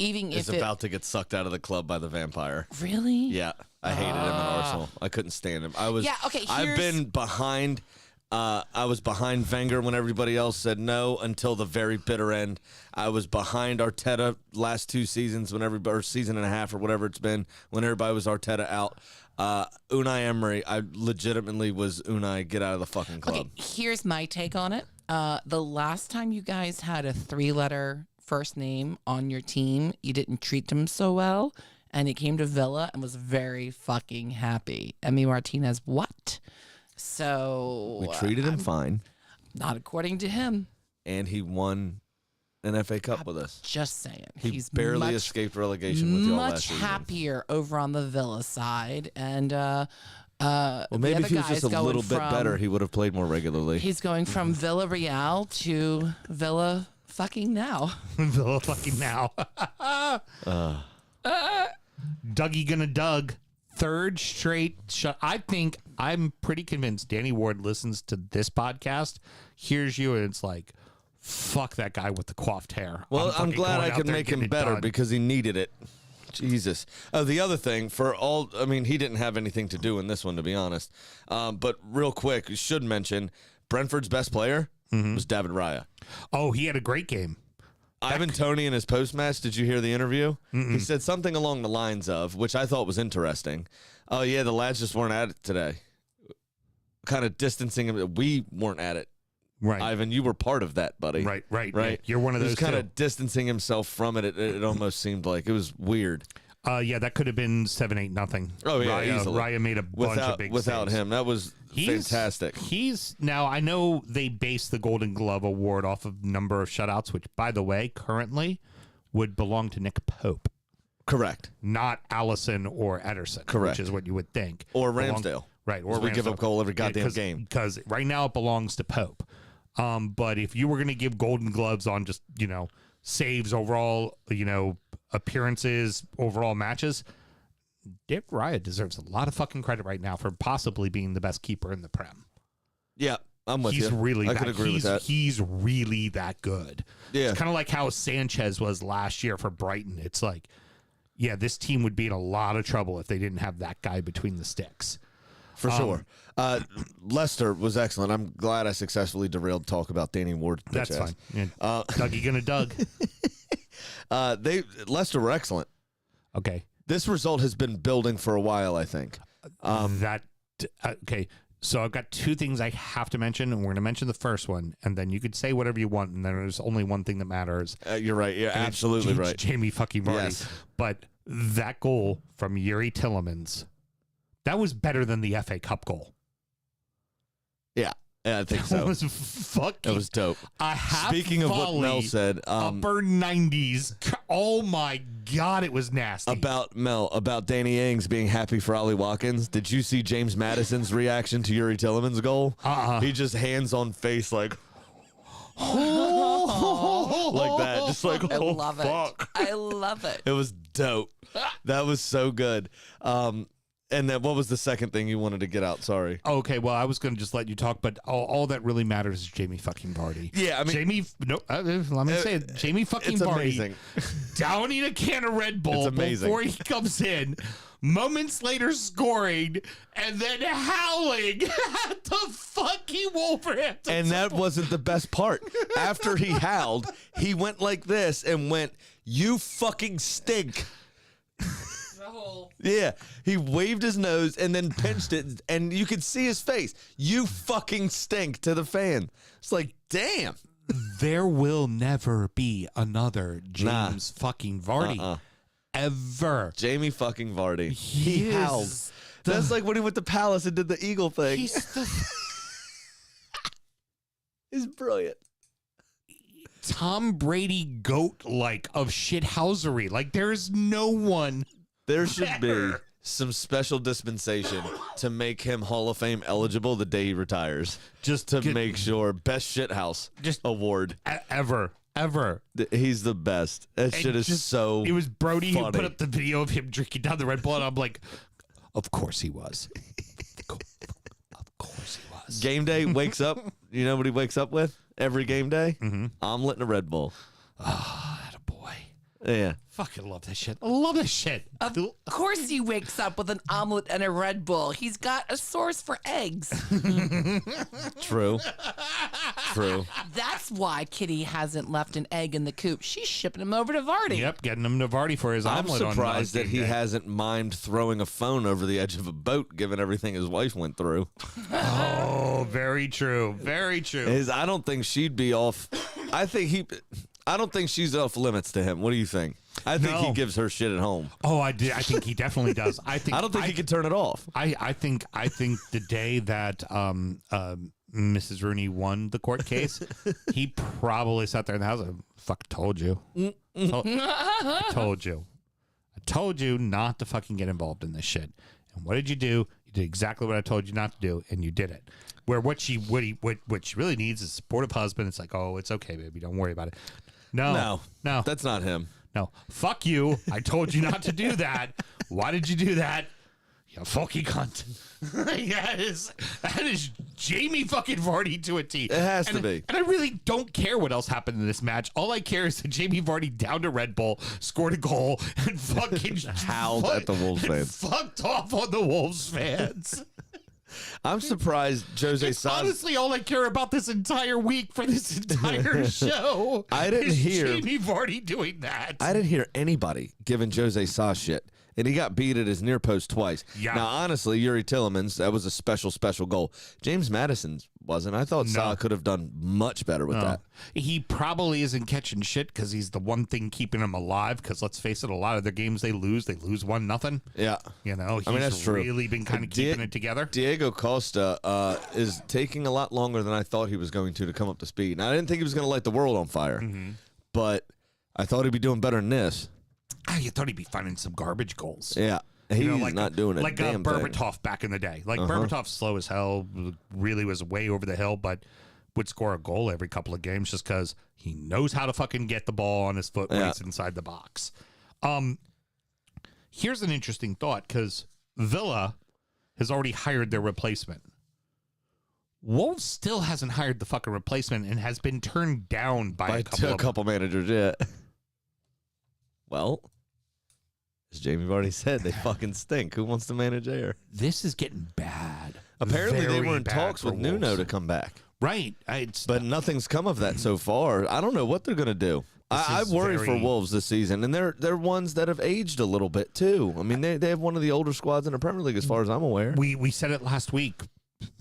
Even Is if about to get sucked out of the club by the vampire. really, Yeah, I hated him at Arsenal. I couldn't stand him. Yeah, okay, I've here's- been behind I was behind Wenger when everybody else said no until the very bitter end. I was behind Arteta last 2 seasons or season and a half or whatever it's been when everybody was Arteta out. Unai Emery, I legitimately was Unai, get out of the fucking club. Okay, here's my take on it. The last time you guys had a 3-letter first name on your team, you didn't treat them so well, and he came to Villa and was very fucking happy. Emi Martinez, what? So We treated him fine, not according to him. and he won an FA Cup with us. Just saying, He barely escaped relegation with y'all last much season. happier over on the Villa side, and Well, maybe if he was just a little bit better, he would have played more regularly. He's going from Villarreal to Villa fucking now. Villa fucking now. Dougie gonna Doug. 3rd straight shut. I'm pretty convinced Danny Ward listens to this podcast, hears you, and it's like, fuck that guy with the coiffed hair. Well, I'm fucking glad going I out could there make getting him it better done. because he needed it. Jesus. The other thing, he didn't have anything to do in this one, to be honest. But real quick, you should mention Brentford's best player was David Raya. Oh, he had a great game. Ivan Toney in his post-match, did you hear the interview? He said something along the lines of, which I thought was interesting. Oh, yeah, the lads just weren't at it today. Kind of distancing him. We weren't at it. Right. Ivan, you were part of that, buddy. Right. You're one of those He was kind too. of distancing himself from it. It almost seemed like it was weird. Yeah, that could have been 7-8-0. Oh, yeah, Raya, easily. Raya made a bunch of big Without saves. him, that was fantastic. He's now, I know they base the Golden Glove award off of number of shutouts, which, by the way, currently would belong to Nick Pope, Correct. not Allison or Ederson. Correct. Which is what you would think. Or Ramsdale. Right. Or We give Ramsdale. up goal every goddamn Cause, game. Because right now it belongs to Pope. But if you were going to give Golden Gloves on just, saves overall, appearances, overall matches, Dick Raya deserves a lot of fucking credit right now for possibly being the best keeper in the Prem. Yeah, I'm with He's you. really I that, could agree with he's, that. He's really that good. Yeah. It's kind of like how Sanchez was last year for Brighton. It's like, yeah, this team would be in a lot of trouble if they didn't have that guy between the sticks. For sure. Leicester was excellent. I'm glad I successfully derailed talk about Danny Ward. That's bitch ass. fine. Yeah. Dougie gonna Doug. Leicester were excellent. Okay. This result has been building for a while, I think. Okay. So I've got 2 things I have to mention, and we're going to mention the first one, and then you could say whatever you want, and then there's only one thing that matters. You're right. You're And it's absolutely right. Jamie fucking Vardy. Yes. But that goal from Yuri Tillemans, that was better than the FA Cup goal. Yeah, I think That so. was fucking. That was dope. A half Speaking of what volley, Mel said, upper 90s. Oh my God, it was nasty. about Danny Ings being happy for Ollie Watkins. Did you see James Madison's reaction to Yuri Tillemans' goal? He just hands on face like like that, just like I oh love fuck. it. I love it. It was dope. That was so good. And then what was the second thing you wanted to get out? Sorry. Okay, well, I was going to just let you talk, but all that really matters is Jamie fucking Vardy. Yeah, I mean, Jamie, no, let me say it. Jamie fucking it's Vardy amazing. downing a can of Red Bull It's amazing. before he comes in, moments later scoring, and then howling at the fucking Wolverhampton. And that wasn't the best part. After he howled, he went like this and went, "You fucking stink." Yeah, he waved his nose and then pinched it, and you could see his face. "You fucking stink" to the fan. It's like, damn. There will never be another James fucking Vardy. Ever. Jamie fucking Vardy. He is howled. That's like when he went to Palace and did the eagle thing. He's brilliant. Tom Brady goat-like of shithousery. Like, there's no one. There should be Better. some special dispensation to make him Hall of Fame eligible the day he retires. Just to make sure. Best shithouse award. Ever. He's the best. That shit is so It was Brody who funny. put up the video of him drinking down the Red Bull, and I'm like, of course he was. Of course he was. Game day wakes up. You know what he wakes up with every game day? Omelet and a Red Bull. Attaboy. Yeah. Fucking love this shit. I love this shit. Of course he wakes up with an omelet and a Red Bull. He's got a source for eggs. True. True. That's why Kitty hasn't left an egg in the coop. She's shipping him over to Vardy. Yep, getting him to Vardy for his I'm omelet. surprised on that he game day. hasn't mimed throwing a phone over the edge of a boat, given everything his wife went through. Oh, very true. Very true. I don't think she'd be off. I don't think she's off limits to him. What do you think? I think he No. gives her shit at home. Oh, I do. I think he definitely does. I don't think he could turn it off. I think the day that Mrs. Rooney won the court case, he probably sat there in the house and fuck told you. I told you. I told you not to fucking get involved in this shit. And what did you do? You did exactly what I told you not to do, and you did it. Where what she really needs is a supportive husband. It's like, oh, it's okay, baby, don't worry about it. No, That's not him. no. Fuck you. I told you not to do that. Why did you do that? You fucking cunt. that is Jamie fucking Vardy to a T. It has to be. And I really don't care what else happened in this match. All I care is that Jamie Vardy downed a Red Bull, scored a goal, and fucking Howled at the Wolves fans. Fucked off on the Wolves fans. I'm surprised Jose It's Sa's. honestly all I care about this entire week for this entire show. I didn't is hear- Jamie Vardy doing that. I didn't hear anybody giving Jose Sa shit. And he got beat at his near post twice. Yeah. Now, honestly, Yuri Tillemans, that was a special goal. James Madison's wasn't. I thought Sa could have done much better with that. He probably isn't catching shit because he's the one thing keeping him alive. Because let's face it, a lot of their games they lose 1-0. Yeah. You know, he's that's true. really been kind of keeping it together. Diego Costa is taking a lot longer than I thought he was going to come up to speed. Now, I didn't think he was going to light the world on fire, but I thought he'd be doing better than this. You thought he'd be finding some garbage goals. Yeah. He's You know, not doing a like damn thing. Berbatov back in the day. Like Berbatov's slow as hell, really was way over the hill, but would score a goal every couple of games just because he knows how to fucking get the ball on his foot when he's inside the box. Here's an interesting thought because Villa has already hired their replacement. Wolves still hasn't hired the fucking replacement and has been turned down by a couple managers, yeah. Well, as Jamie already said, they fucking stink. Who wants to manage air? This is getting bad. Apparently, they Very were in bad talks for with Nuno Wolves. to come back. Right. But nothing's come of that so far. I don't know what they're going to do. I is worry for very- Wolves this season, and they're ones that have aged a little bit, too. I mean, they have one of the older squads in the Premier League as far as I'm aware. We said it last week.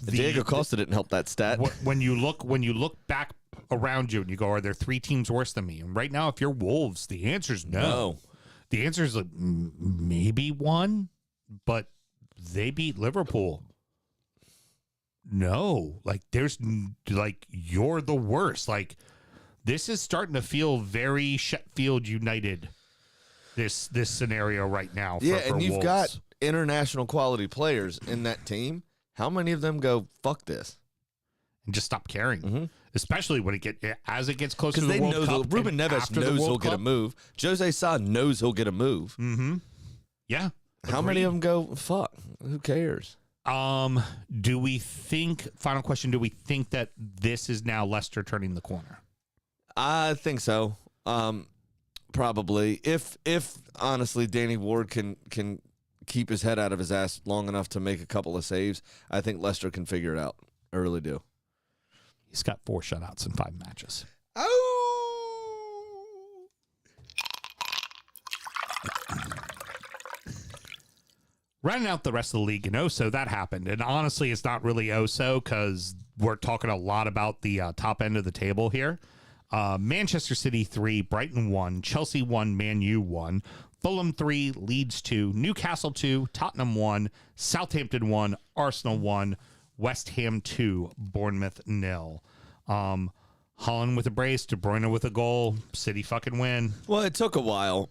Diego Costa didn't help that stat. When you look back around you and you go, are there three teams worse than me? And right now, if you're Wolves, the answer is no. The answer is like, maybe one, but they beat Liverpool. No, like like you're the worst. Like this is starting to feel very Sheffield United. This scenario right now. For and you've Wolves. got international quality players in that team. How many of them go, fuck this? And just stop caring, especially when it gets closer to Because the they World know Cup. Ruben and Neves after the knows World he'll get a Cup. move. Jose Sa knows he'll get a move. Yeah. How many of them go, fuck? Who cares? Do we think? Final question: do we think that this is now Leicester turning the corner? I think so. Probably. If honestly Danny Ward can keep his head out of his ass long enough to make a couple of saves, I think Leicester can figure it out. I really do. He's got 4 shutouts in 5 matches. Oh. Rounding out the rest of the league in Oso, that happened. And honestly, it's not really Oso because we're talking a lot about the top end of the table here. Manchester City 3, Brighton 1, Chelsea 1, Man U 1, Fulham 3, Leeds 2, Newcastle 2, Tottenham 1, Southampton 1, Arsenal 1, West Ham 2, Bournemouth 0. Holland with a brace, De Bruyne with a goal, City fucking win. Well, it took a while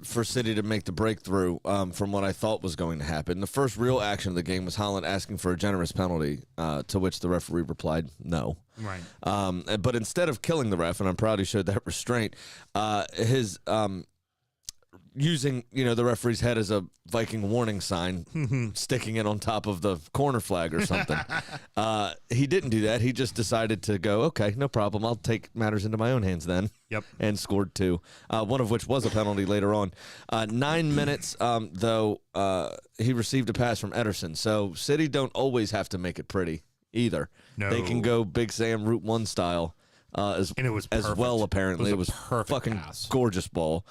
for City to make the breakthrough from what I thought was going to happen. The first real action of the game was Holland asking for a generous penalty, to which the referee replied, no. Right. But instead of killing the ref, and I'm proud he showed that restraint, his using, the referee's head as a Viking warning sign, sticking it on top of the corner flag or something. He didn't do that. He just decided to go, okay, no problem. I'll take matters into my own hands then. Yep. And scored 2, one of which was a penalty later on. 9 minutes, though, he received a pass from Ederson. So City don't always have to make it pretty either. No. They can go Big Sam Route 1 style and it was as well, apparently. It was fucking pass. Gorgeous ball.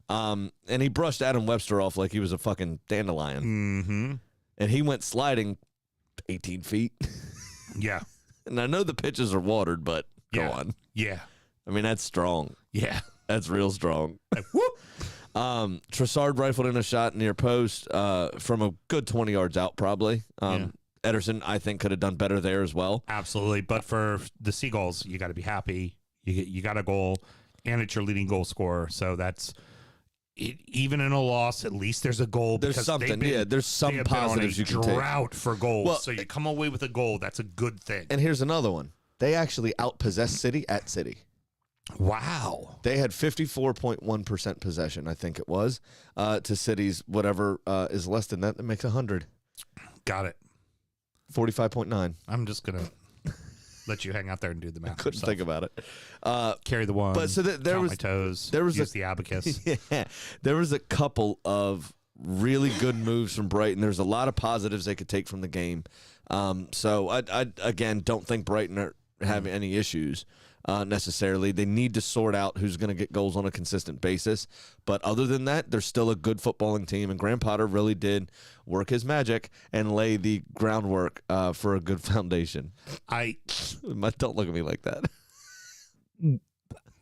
And he brushed Adam Webster off like he was a fucking dandelion. Mm-hmm. And he went sliding 18 feet. Yeah. And I know the pitches are watered, but go on. Yeah. I mean, that's strong. Yeah. That's real strong. Like, whoop. Trossard rifled in a shot near post from a good 20 yards out, probably. Ederson, I think, could have done better there as well. Absolutely. But for the Seagulls, you got to be happy. You got a goal, and it's your leading goal scorer. So that's it, even in a loss, at least there's a goal. There's something. There's some positives you can take. Drought for goals. Well, so you come away with a goal. That's a good thing. And here's another one. They actually outpossessed City at City. Wow. They had 54.1% possession, I think it was, to City's whatever is less than that makes 100. Got it. 45.9. I'm just going to let you hang out there and do the math. Couldn't think about it. Carry the one. But so there count was my toes. there was use the abacus. Yeah, there was a couple of really good moves from Brighton. There's a lot of positives they could take from the game. So I again don't think Brighton are having any issues necessarily. They need to sort out who's going to get goals on a consistent basis. But other than that, they're still a good footballing team. And Graham Potter really did work his magic and lay the groundwork for a good foundation. Don't look at me like that.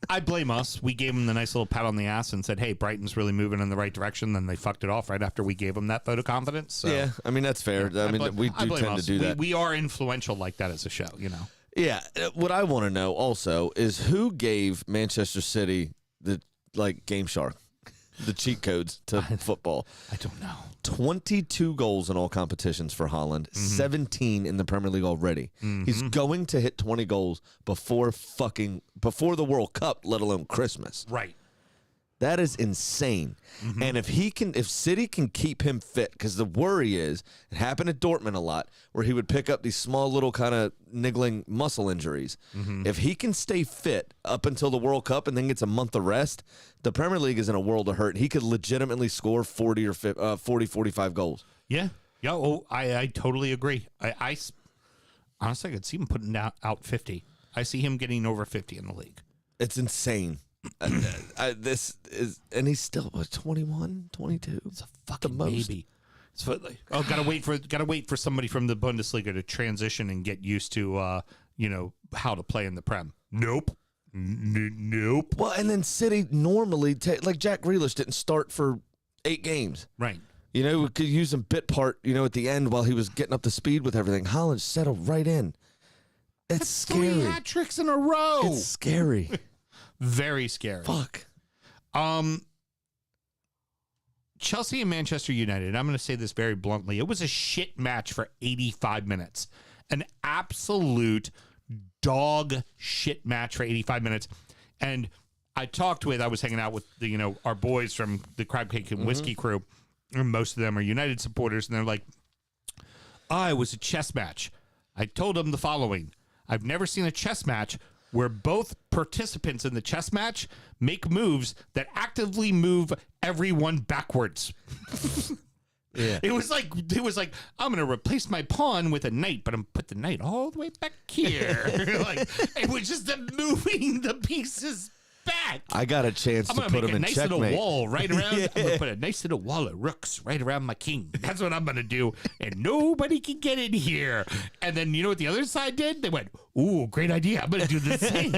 I blame us. We gave them the nice little pat on the ass and said, hey, Brighton's really moving in the right direction. Then they fucked it off right after we gave them that vote of confidence. So, yeah, I mean, that's fair. I mean, we do tend to do that. We are influential like that as a show, you know. Yeah, what I want to know also is who gave Manchester City the Game Shark, the cheat codes to football. I don't know. 22 goals in all competitions for Holland, 17 in the Premier League already. He's going to hit 20 goals before the World Cup, let alone Christmas. Right. That is insane. And if City can keep him fit, because the worry is, it happened at Dortmund a lot, where he would pick up these small little kind of niggling muscle injuries. If he can stay fit up until the World Cup and then gets a month of rest, the Premier League is in a world of hurt. He could legitimately score 40 or 45 goals. Yeah. Yeah. Oh, I totally agree. I honestly, I could see him putting out 50. I see him getting over 50 in the league. It's insane. This is, and he's still 21, 22. It's a fucking baby. Gotta wait for somebody from the Bundesliga to transition and get used to how to play in the Prem. Nope. Nope. Well, and then City normally like Jack Grealish didn't start for 8 games. Right. We could use him bit part, at the end while he was getting up to speed with everything. Holland settled right in. It's scary. 3 hat tricks in a row. It's scary. Very scary. Fuck. Chelsea and Manchester United, I'm going to say this very bluntly. It was a shit match for 85 minutes. An absolute dog shit match for 85 minutes. And I was hanging out with our boys from the Crab Cake and Whiskey crew. And most of them are United supporters. And they're like, it was a chess match. I told them the following. I've never seen a chess match where both participants in the chess match make moves that actively move everyone backwards. Yeah. It was like I'm going to replace my pawn with a knight, but I'm put the knight all the way back here. It was just moving the pieces back. I got a chance to put him in checkmate. I'm going to make a nice little wall right around. I'm going to put a nice little wall of rooks right around my king. That's what I'm going to do, and nobody can get in here. And then you know what the other side did? They went, "Ooh, great idea! I'm going to do the same."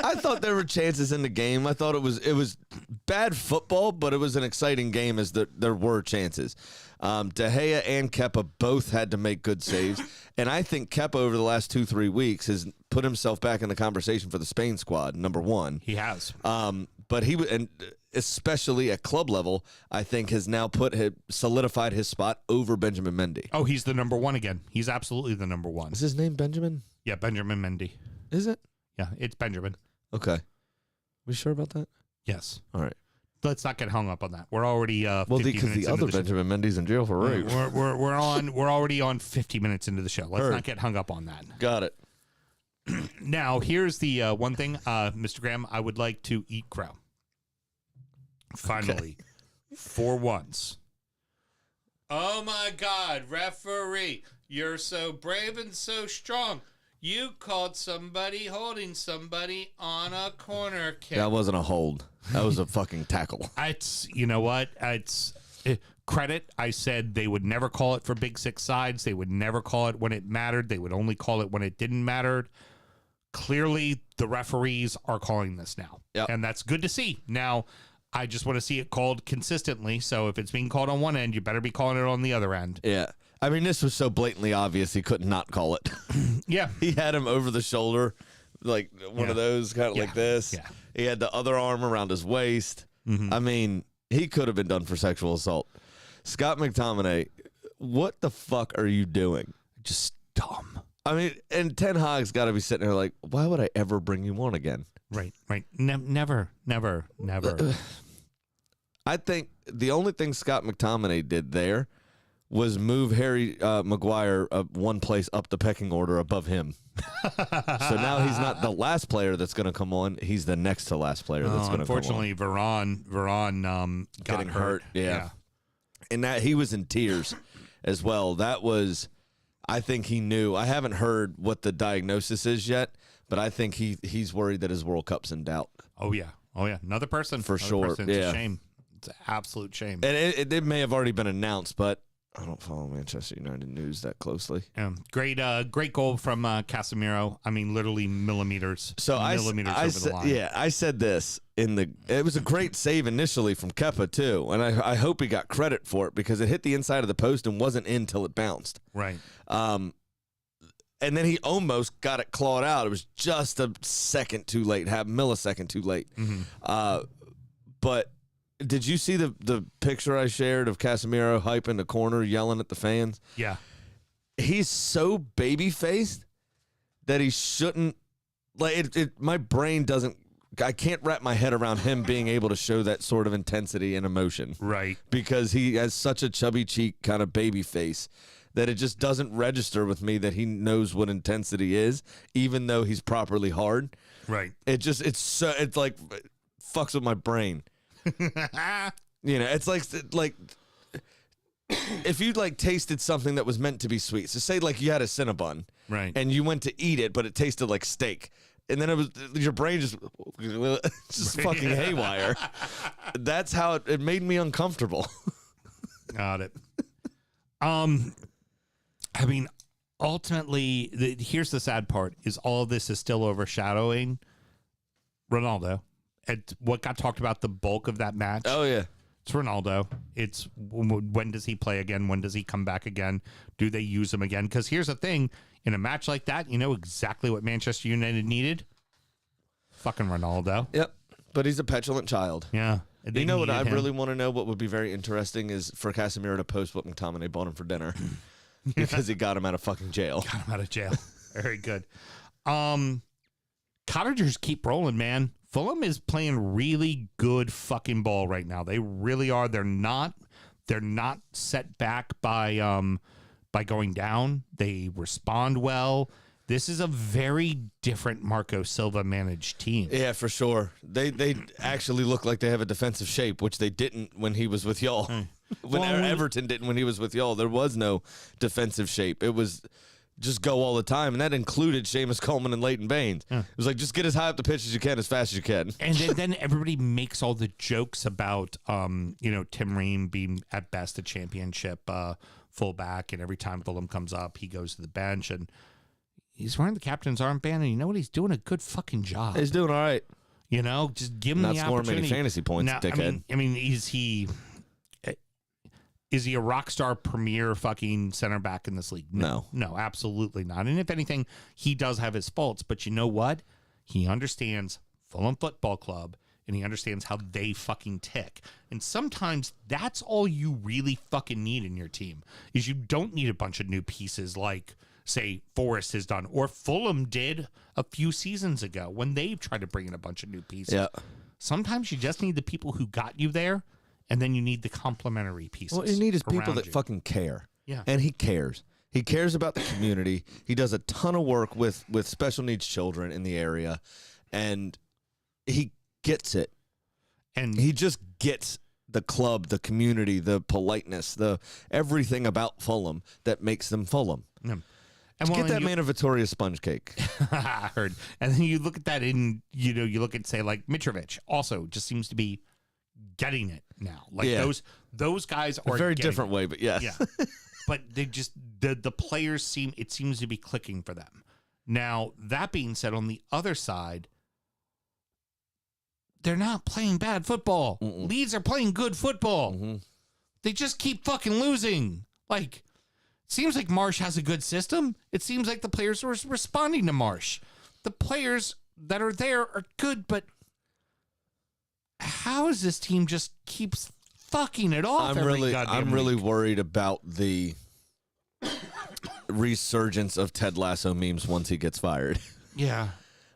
I thought there were chances in the game. I thought it was bad football, but it was an exciting game as there were chances. De Gea and Kepa both had to make good saves. And I think Kepa over the last 2-3 weeks has put himself back in the conversation for the Spain squad, number one. He has. But and especially at club level, I think has now solidified his spot over Benjamin Mendy. Oh, he's the number one again. He's absolutely the number one. Is his name Benjamin? Yeah, Benjamin Mendy. Is it? Yeah, it's Benjamin. Okay. We sure about that? Yes. All right. let's not get hung up on that. We're already 50 because minutes the into other show. Benjamin Mendy's in jail for rape. We're already on 50 minutes into the show. Let's Heard. not get hung up on that. Got it. Now, here's the one thing, Mr. Graham. I would like to eat crow. Finally, for once. Oh my God, referee! You're so brave and so strong. You called somebody holding somebody on a corner kick. That wasn't a hold. That was a fucking tackle. It's, you know what? It's credit. I said they would never call it for Big Six sides. They would never call it when it mattered. They would only call it when it didn't matter. Clearly, the referees are calling this now. Yep. And that's good to see. Now, I just want to see it called consistently. So if it's being called on one end, you better be calling it on the other end. Yeah. I mean, this was so blatantly obvious he could not call it. Yeah. He had him over the shoulder, like one of those, kind of Yeah. like this. Yeah. He had the other arm around his waist. I mean, he could have been done for sexual assault. Scott McTominay, what the fuck are you doing? Just dumb. I mean, and Ten Hag's got to be sitting there like, why would I ever bring you on again? Right. Never. I think the only thing Scott McTominay did there was move Harry Maguire one place up the pecking order above him. So now he's not the last player that's going to come on. He's the next to last player that's going to come on. Unfortunately, Varane got Getting hurt. Yeah. And that he was in tears as well. That was, I think he knew. I haven't heard what the diagnosis is yet, but I think he's worried that his World Cup's in doubt. Oh, yeah. Another person. For Another sure. person. It's Yeah. a shame. It's an absolute shame. And it may have already been announced, but I don't follow Manchester United news that closely. Great goal from Casemiro. I mean, literally millimeters. So millimeters over the line. Yeah, I said this it was a great save initially from Kepa too, and I hope he got credit for it because it hit the inside of the post and wasn't in till it bounced. Right. And then he almost got it clawed out. It was just a second too late, half millisecond too late. But did you see the picture I shared of Casemiro hyping the corner, yelling at the fans? Yeah. He's so baby-faced that he shouldn't, like, my brain doesn't, I can't wrap my head around him being able to show that sort of intensity and emotion. Right. Because he has such a chubby cheek kind of baby face that it just doesn't register with me that he knows what intensity is, even though he's properly hard. Right. It's like fucks with my brain. You know, it's like if you like tasted something that was meant to be sweet. So say like you had a Cinnabon, Right. and you went to eat it, but it tasted like steak, and then it was your brain just fucking haywire. That's how it made me uncomfortable. Got it. I mean, ultimately, here's the sad part: is all of this is still overshadowing Ronaldo. And what got talked about the bulk of that match? Oh yeah. It's Ronaldo. It's when does he play again? When does he come back again? Do they use him again? Because here's the thing: in a match like that, you know exactly what Manchester United needed. Fucking Ronaldo. Yep. But he's a petulant child. Yeah. You know what I really want to know? What would be very interesting is for Casemiro to post what McTominay bought him for dinner because he got him out of fucking jail. Got him out of jail. Very good. Cottagers keep rolling, man. Fulham is playing really good fucking ball right now. They really are. They're not set back by going down. They respond well. This is a very different Marco Silva managed team. Yeah, for sure. They actually look like they have a defensive shape, which they didn't when he was with y'all. Everton didn't when he was with y'all. There was no defensive shape. It was just go all the time, and that included Seamus Coleman and Leighton Baines. It was like, just get as high up the pitch as you can, as fast as you can. And then everybody makes all the jokes about, Tim Ream being at best a championship fullback, and every time Fulham comes up, he goes to the bench, and he's wearing the captain's armband, and you know what? He's doing a good fucking job. He's doing all right. You know, just give him Not the scoring opportunity. many fantasy points, dickhead. I mean, is he a rock star premier fucking center back in this league? No, absolutely not. And if anything, he does have his faults, but you know what? He understands Fulham Football Club, and he understands how they fucking tick. And sometimes that's all you really fucking need in your team, is you don't need a bunch of new pieces like, say, Forest has done, or Fulham did a few seasons ago when they tried to bring in a bunch of new pieces. Yeah. Sometimes you just need the people who got you there, and then you need the complementary pieces. What you need is people around that you. fucking care. Yeah. And he cares. He cares about the community. He does a ton of work with special needs children in the area, and he gets it. And He just gets the club, the community, the politeness, the everything about Fulham that makes them Fulham. Yeah. Just get that you, man a Vittoria sponge cake. I heard. And then you look at that in, you look at, say, like Mitrovic also just seems to be getting it now. Like Yeah. those guys are A very getting different it. way, but yes. Yeah. But they just, the players seems to be clicking for them. Now, that being said, on the other side, they're not playing bad football. Leeds are playing good football. Mm-hmm. They just keep fucking losing. Like, it seems like Marsh has a good system. It seems like the players are responding to Marsh. The players that are there are good, but how is this team just keeps fucking it off? I'm really worried about the resurgence of Ted Lasso memes once he gets fired. Yeah.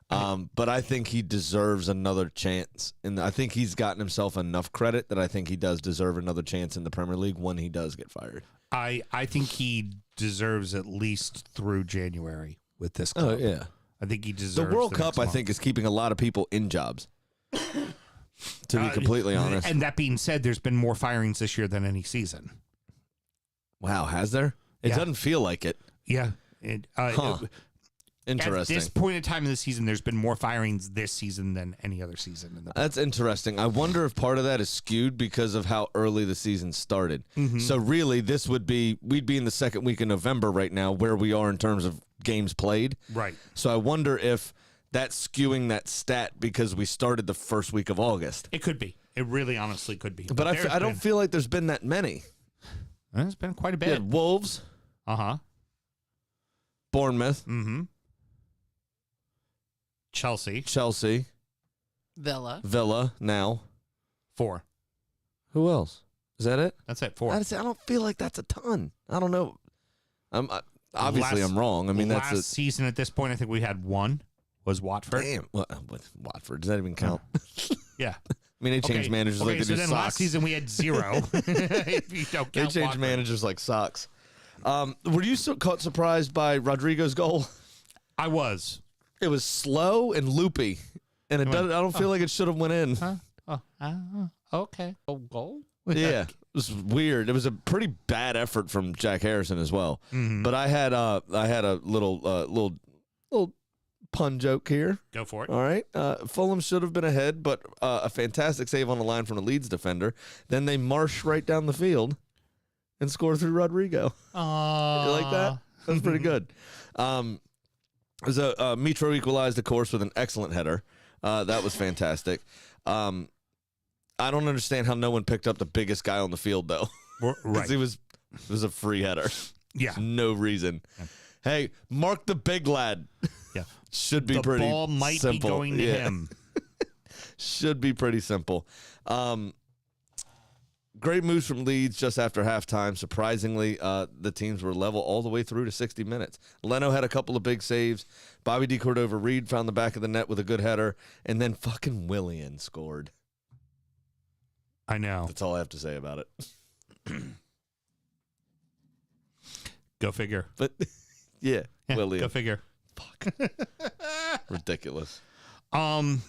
But I think he deserves another chance, and I think he's gotten himself enough credit that I think he does deserve another chance in the Premier League when he does get fired. I think he deserves at least through January with this club. Oh yeah, I think he the deserves World the Cup. next I month. think is keeping a lot of people in jobs. To be completely honest, And that being said, there's been more firings this year than any season. wow, has there? It Yeah. doesn't feel like it. Yeah. Huh. At Interesting. this point in time in the season, there's been more firings this season than any other season. That's interesting. I wonder if part of that is skewed because of how early the season started. Mm-hmm. So really, we'd be in the second week of November right now, where we are in terms of games played. Right. So I wonder if that's skewing that stat because we started the first week of August. It could be. It really honestly could be. But I don't feel like there's been that many. It's been quite a Yeah, bit. Wolves, Uh-huh. Bournemouth, Mm-hmm. Chelsea, Villa. Villa. Now, 4. who else? Is that it? That's it. 4. I don't feel like that's a ton. I don't know. Obviously I'm wrong. I mean, last that's season at this point, I think we had 1 was Watford. damn. What Watford? Does that even count? Yeah. I mean, they changed managers like they so do then socks. last season we had 0. If you don't They count changed Watford. managers like socks. Were you caught surprised by Rodrigo's goal? I was. It was slow and loopy, and I don't feel like it should have went in. Okay. Oh, goal? Yeah, it was weird. It was a pretty bad effort from Jack Harrison as well. Mm-hmm. But I had a little pun joke here. Go for it. All right, Fulham should have been ahead, but a fantastic save on the line from the Leeds defender. Then they march right down the field and score through Rodrigo. You like that? That's pretty good. Mitro equalized, of course, with an excellent header. That was fantastic. I don't understand how no one picked up the biggest guy on the field, though. Right. It was a free header. Yeah. No reason. Yeah. Hey, mark the big lad. Yeah. Should be the pretty ball might simple. be going to him. Should be pretty simple. Great moves from Leeds just after halftime. Surprisingly, the teams were level all the way through to 60 minutes. Leno had a couple of big saves. Bobby D. Cordova-Reed found the back of the net with a good header. And then fucking Willian scored. I know. That's all I have to say about it. Go figure. But, yeah, Willian. Go figure. Fuck. Ridiculous. Moving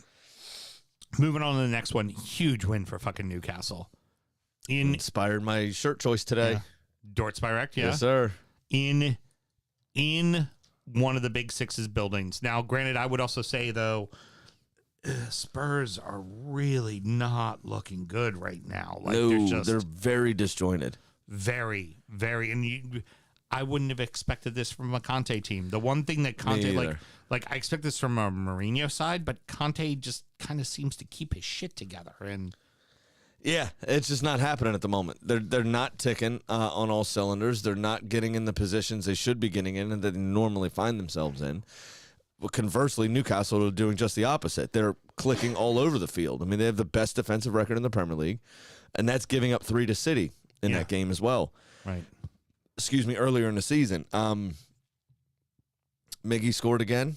on to the next one. Huge win for fucking Newcastle. Inspired my shirt choice today. Dortspirect, yeah. Yes, sir. In one of the big six's buildings. Now, granted, I would also say, though, Spurs are really not looking good right now. Like, they're very disjointed. Very, very. And I wouldn't have expected this from a Conte team. The one thing that Conte, like I expect this from a Mourinho side, but Conte just kind of seems to keep his shit together. And yeah, it's just not happening at the moment. They're not ticking on all cylinders. They're not getting in the positions they should be getting in and that they normally find themselves in. Well, conversely, Newcastle are doing just the opposite. They're clicking all over the field. I mean, they have the best defensive record in the Premier League, and that's giving up 3 to City in that game as well. Right. Excuse me, earlier in the season. Miggy scored again.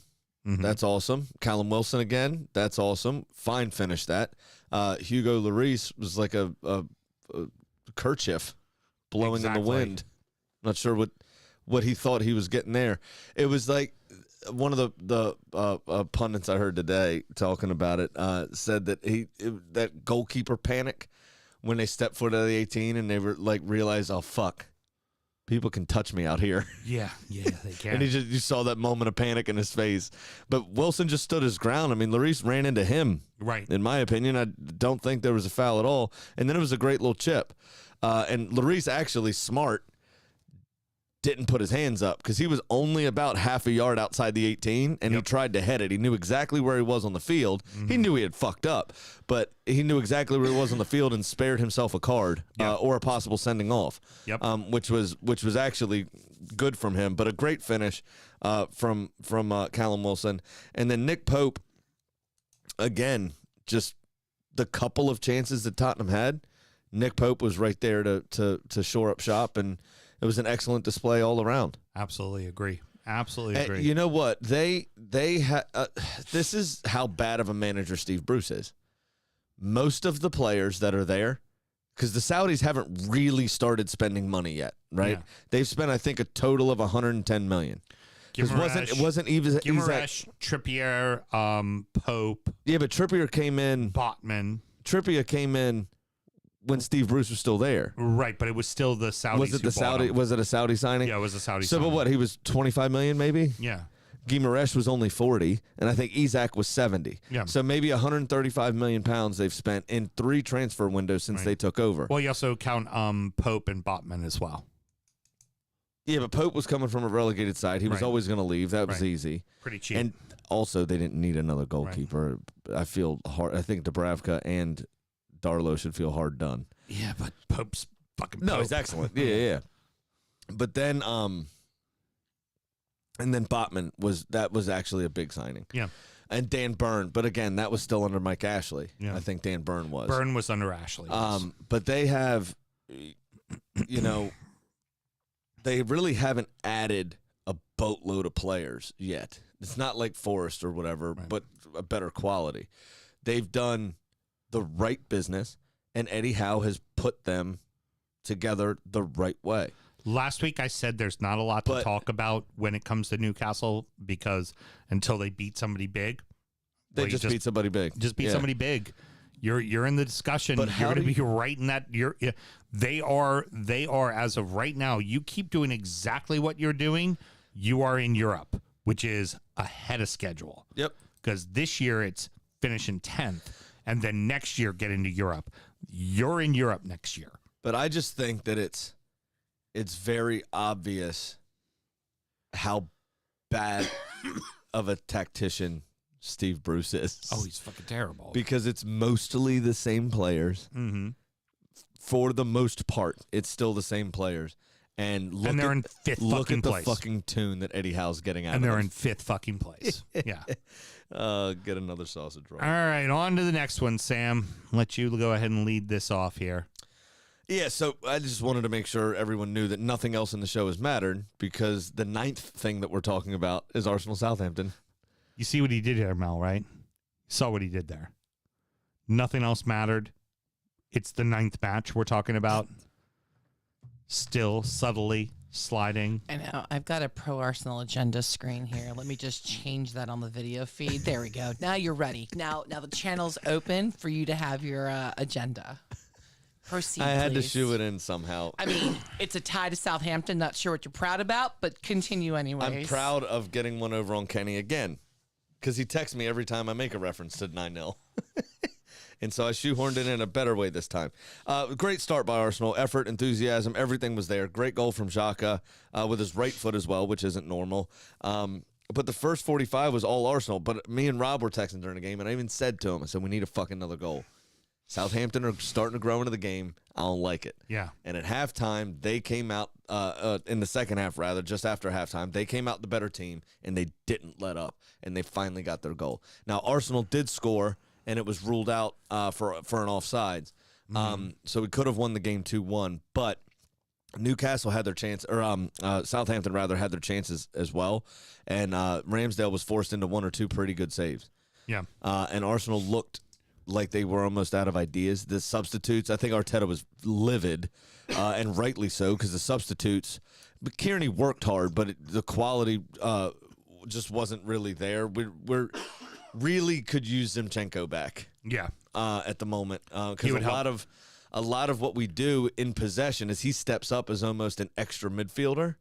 That's awesome. Callum Wilson again. That's awesome. Fine finish that. Hugo Lloris was like a kerchief blowing in the wind. Not sure what he thought he was getting there. It was like one of the pundits I heard today talking about it said that that goalkeeper panic when they stepped foot out of the 18 and they were like realized, oh fuck, people can touch me out here. Yeah, they can. And you saw that moment of panic in his face. But Wilson just stood his ground. I mean, Lloris ran into him. Right. In my opinion, I don't think there was a foul at all. And then it was a great little chip. And Lloris actually smart. Didn't put his hands up because he was only about half a yard outside the 18, and he tried to head it. He knew exactly where he was on the field. He knew he had fucked up, but he knew exactly where he was on the field and spared himself a card or a possible sending off, which was actually good from him. But a great finish from Callum Wilson. And then Nick Pope, again, just the couple of chances that Tottenham had, Nick Pope was right there to shore up shop, and it was an excellent display all around. Absolutely agree. Absolutely agree. You know what? This is how bad of a manager Steve Bruce is. Most of the players that are there, because the Saudis haven't really started spending money yet, right? Yeah. They've spent, I think, a total of $110 million. It wasn't even Guimaraes, Trippier, Pope. Yeah, but Trippier came in. Botman. Trippier came in when Steve Bruce was still there. Right, but it was still the Saudis. Was it the Saudi? Was it a Saudi signing? Yeah, it was a Saudi signing. So, but what? He was $25 million, maybe. Yeah. Guimaraes was only 40, and I think Isak was 70. Yeah. So maybe 135 million pounds they've spent in 3 transfer windows since they took over. Well, you also count Pope and Botman as well. Yeah, but Pope was coming from a relegated side. He was always going to leave. That was easy. Pretty cheap. And also, they didn't need another goalkeeper. I feel hard. I think Dubravka and Darlow should feel hard done. Yeah, but Pope's fucking Pope. No, he's excellent. Yeah. But then, and then Botman was actually a big signing. Yeah. And Dan Byrne, but again, that was still under Mike Ashley. Yeah. I think Dan Byrne was. Byrne was under Ashley. But they have, they really haven't added a boatload of players yet. It's not like Forrest or whatever, but a better quality. They've done the right business, and Eddie Howe has put them together the right way. Last week I said there's not a lot to talk about when it comes to Newcastle because until they beat somebody big. They just beat somebody big. Just beat somebody big. You're in the discussion. But you're going to be right in that. They are as of right now. You keep doing exactly what you're doing. You are in Europe, which is ahead of schedule. Yep. Because this year it's finishing 10th, and then next year get into Europe. You're in Europe next year. But I just think that it's very obvious how bad of a tactician Steve Bruce is. Oh, he's fucking terrible. Because it's mostly the same players. Mm-hmm. For the most part, it's still the same players. And they're in fifth look fucking at the place. fucking tune that Eddie Howe's getting out And of they're them. in fifth fucking place. Yeah. Get another sausage roll. All right, on to the next one, Sam. Let you go ahead and lead this off here. Yeah, so I just wanted to make sure everyone knew that nothing else in the show has mattered because the 9th thing that we're talking about is Arsenal Southampton. You see what he did there, Mel, right? You saw what he did there. Nothing else mattered. It's the 9th match we're talking about. Still subtly sliding. I know. I've got a pro Arsenal agenda screen here. Let me just change that on the video feed. There we go. Now you're ready. Now the channel's open for you to have your agenda. Proceed, I had to please. shoe it in somehow. I mean, it's a tie to Southampton. Not sure what you're proud about, but continue anyways. I'm proud of getting one over on Kenny again because he texts me every time I make a reference to 9-0. And so I shoehorned it in a better way this time. Great start by Arsenal. Effort, enthusiasm, everything was there. Great goal from Xhaka with his right foot as well, which isn't normal. But the first 45 was all Arsenal. But me and Rob were texting during the game, and I even said to him, I said, we need a fucking another goal. Southampton are starting to grow into the game. I don't like it. Yeah. And at halftime, they came out, in the second half, rather, just after halftime, they came out the better team, and they didn't let up, and they finally got their goal. Now, Arsenal did score, and it was ruled out for an offsides. So we could have won the game 2-1, but Newcastle had their chance, or Southampton rather had their chances as well, and Ramsdale was forced into one or two pretty good saves. Yeah. And Arsenal looked like they were almost out of ideas. The substitutes, I think Arteta was livid, and rightly so, because the substitutes, but Kearney worked hard, but the quality just wasn't really there. We're really could use Zinchenko back. Yeah. At the moment, because a lot of what we do in possession is he steps up as almost an extra midfielder,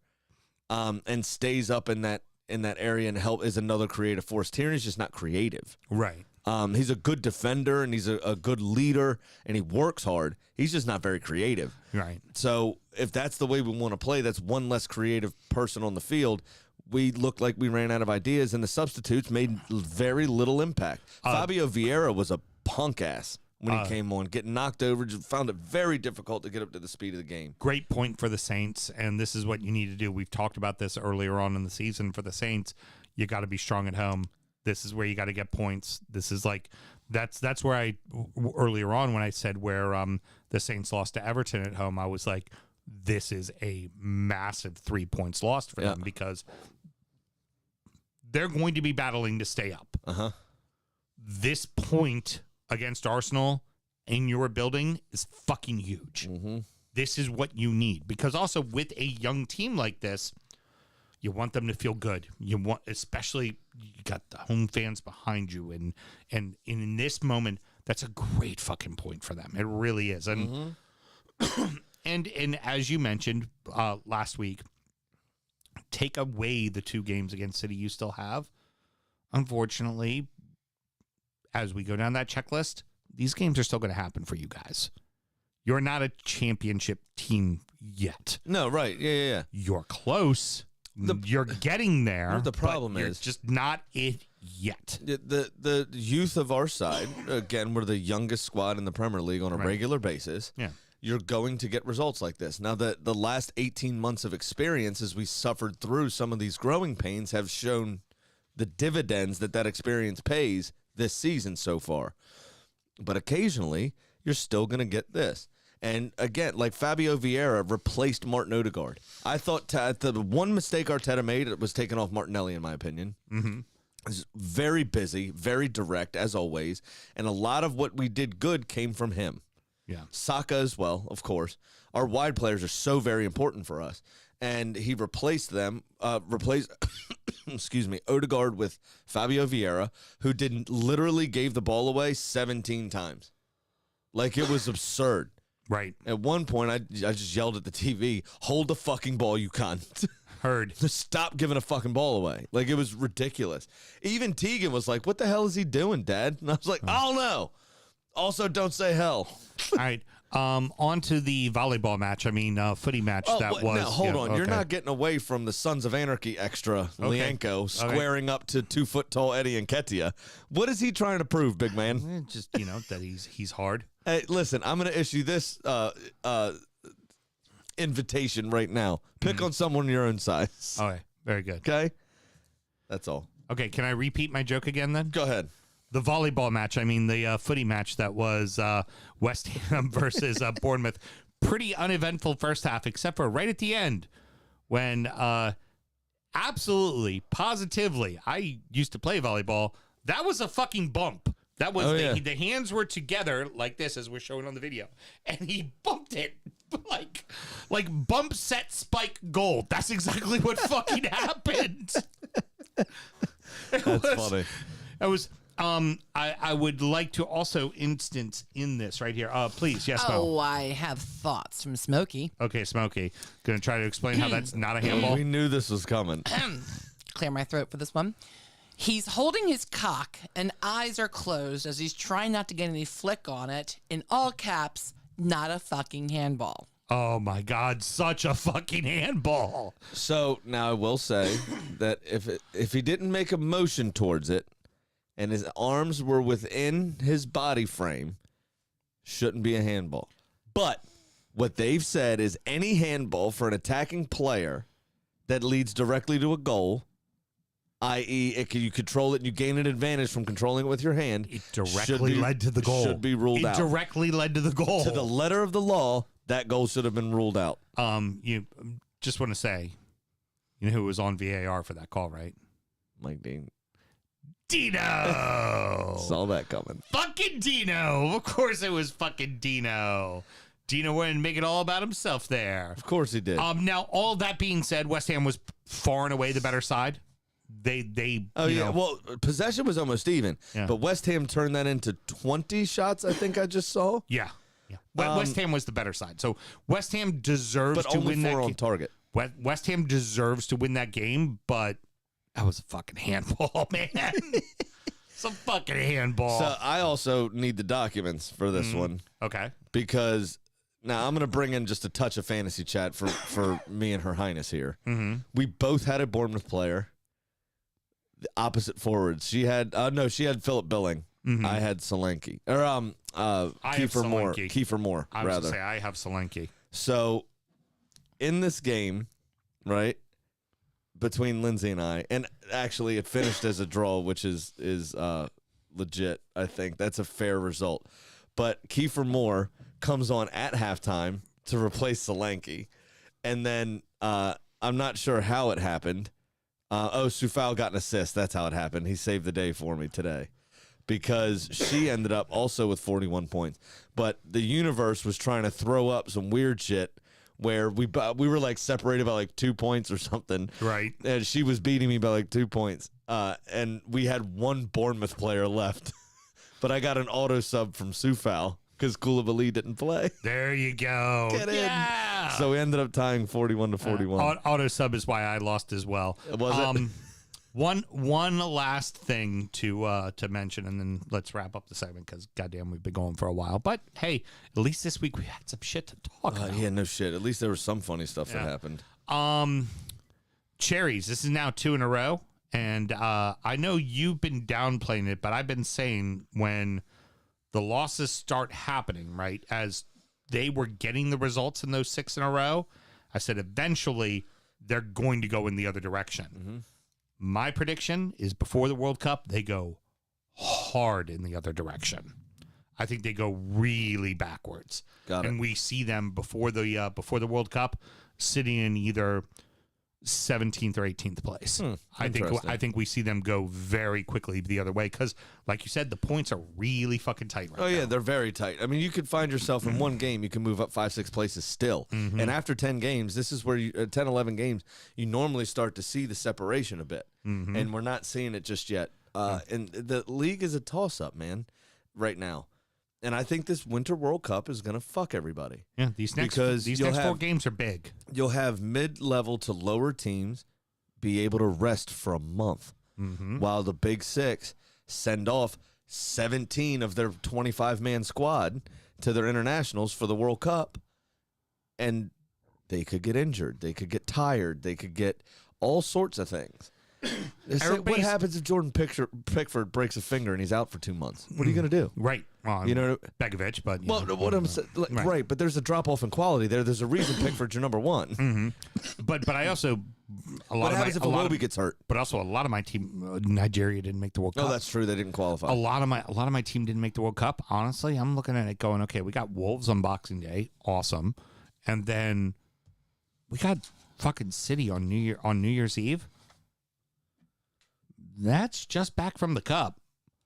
and stays up in that area and help is another creative force. Tierney's just not creative. Right. He's a good defender and he's a good leader and he works hard. He's just not very creative. Right. So if that's the way we want to play, that's one less creative person on the field. We looked like we ran out of ideas, and the substitutes made very little impact. Fabio Vieira was a punk ass when he came on, getting knocked over, just found it very difficult to get up to the speed of the game. Great point for the Saints, and this is what you need to do. We've talked about this earlier on in the season for the Saints. You got to be strong at home. This is where you got to get points. This is like that's where I earlier on when I said where the Saints lost to Everton at home, I was like, this is a massive 3 points lost for them because they're going to be battling to stay up. This point against Arsenal in your building is fucking huge. This is what you need, because also with a young team like this, you want them to feel good. You want, especially you got the home fans behind you, and in this moment, that's a great fucking point for them. It really is. And and as you mentioned last week, take away the 2 games against City you still have. Unfortunately, as we go down that checklist, these games are still going to happen for you guys. You're not a championship team yet. No, right. Yeah. You're close. You're getting there. The problem is just not it yet. The youth of our side, again, we're the youngest squad in the Premier League on a regular basis. Yeah. You're going to get results like this. Now, the last 18 months of experience as we suffered through some of these growing pains have shown the dividends that experience pays this season so far. But occasionally, you're still going to get this. And again, like Fabio Vieira replaced Martin Odegaard. I thought the one mistake Arteta made was taking off Martinelli, in my opinion. He's very busy, very direct, as always. And a lot of what we did good came from him. Yeah. Saka as well, of course. Our wide players are so very important for us. And he replaced excuse me, Odegaard with Fabio Vieira, who literally gave the ball away 17 times. Like, it was absurd. Right. At one point, I just yelled at the TV, hold the fucking ball, you cunt. Heard. Stop giving a fucking ball away. Like, it was ridiculous. Even Tegan was like, what the hell is he doing, Dad? And I was like, I don't know. Also, don't say hell. All right. On to the volleyball match. I mean, footy match that was. Now, hold on. Okay. You're not getting away from the Sons of Anarchy extra, Lianco, squaring up to 2-foot-tall Eddie Nketiah. What is he trying to prove, big man? Just, that he's hard. Hey, listen, I'm going to issue this invitation right now. Pick on someone your own size. Okay. Very good. Okay? That's all. Okay. Can I repeat my joke again then? Go ahead. The volleyball match, I mean the footy match that was West Ham versus Bournemouth. Pretty uneventful first half, except for right at the end when absolutely, positively, I used to play volleyball. That was a fucking bump. That was the hands were together like this, as we're showing on the video, and he bumped it like bump, set, spike, goal. That's exactly what fucking happened. That's funny. It was. I would like to also instance in this right here. Please, yes, Mo. Oh, I have thoughts from Smokey. Okay, Smokey. Gonna try to explain how that's not a handball. We knew this was coming. Clear my throat for this one. He's holding his cock and eyes are closed as he's trying not to get any flick on it. In all caps, not a fucking handball. Oh my God, such a fucking handball. So now I will say that if he didn't make a motion towards it, and his arms were within his body frame, shouldn't be a handball. But what they've said is any handball for an attacking player that leads directly to a goal, i.e., you control it and you gain an advantage from controlling it with your hand. It directly led to the goal. Should be ruled out. It directly led to the goal. To the letter of the law, that goal should have been ruled out. You just want to say, you know who was on VAR for that call, right? Mike Dean. Dino. Saw that coming. Fucking Dino. Of course it was fucking Dino. Dino went and make it all about himself there. Of course he did. Now, all that being said, West Ham was far and away the better side. Well, possession was almost even, Yeah. but West Ham turned that into 20 shots. I think I just saw, Yeah. West Ham was the better side. So West Ham deserves but to only win that 4 on game. target. West Ham deserves to win that game, but that was a fucking handball, man. It's a fucking handball. So I also need the documents for this one Okay. because now I'm going to bring in just a touch of fantasy chat for me and Her Highness here. Mm-hmm. We both had a Bournemouth player. The opposite forwards. She had Philip Billing. Mhm. I had Solanke. Or have Kiefer Moore. Solanke. Kiefer Moore, I was rather. going to say, I have Solanke. So in this game, right, between Lindsay and I, and actually it finished as a draw, which is legit, I think. That's a fair result. But Kiefer Moore comes on at halftime to replace Solanke. And then I'm not sure how it happened. Sufal got an assist. That's how it happened. He saved the day for me today because she ended up also with 41 points. But the universe was trying to throw up some weird shit where we were like separated by like 2 points or something. Right. And she was beating me by like 2 points. And we had one Bournemouth player left. But I got an auto sub from Sufal because Koulibaly didn't play. There you go. Get in. Yeah. So we ended up tying 41 to 41. Auto sub is why I lost as well. Was it? One last thing to mention, and then let's wrap up the segment because goddamn, we've been going for a while. But hey, at least this week we had some shit to talk about. Yeah, no shit. At least there was some funny stuff that Yeah. happened. Cherries. This is now 2 in a row, and I know you've been downplaying it, but I've been saying when the losses start happening, right, as they were getting the results in those 6 in a row, I said eventually they're going to go in the other direction. Mm-hmm. My prediction is before the World Cup, they go hard in the other direction. I think they go really backwards. Got it. And we see them before the World Cup sitting in either 17th or 18th place. interesting. I think we see them go very quickly the other way because, like you said, the points are really fucking tight right now. Oh, yeah, they're very tight. I mean, you could find yourself in one game, you can move up 5-6 places still. And after 10 games, this is where 10, 11 games, you normally start to see the separation a bit. And we're not seeing it just yet. And the league is a toss-up, man, right now. And I think this Winter World Cup is going to fuck everybody. Yeah, these next 4 games are big. You'll have mid-level to lower teams be able to rest for a month, while the Big Six send off 17 of their 25-man squad to their internationals for the World Cup, and they could get injured. They could get tired. They could get all sorts of things. What happens if Jordan Pickford breaks a finger and he's out for 2 months? What are you going to do? Right. Well, You know, Begovic, but well, what I'm saying, right. But there's a drop off in quality there. There's a reason Pickford's your number one. But I also What happens if Iwobi gets hurt? But also a lot of my team, Nigeria didn't make the World Cup. Oh, that's true. They didn't qualify. A lot of my team didn't make the World Cup. Honestly, I'm looking at it going, okay, we got Wolves on Boxing Day, awesome, and then we got fucking City on New Year's Eve. That's just back from the Cup.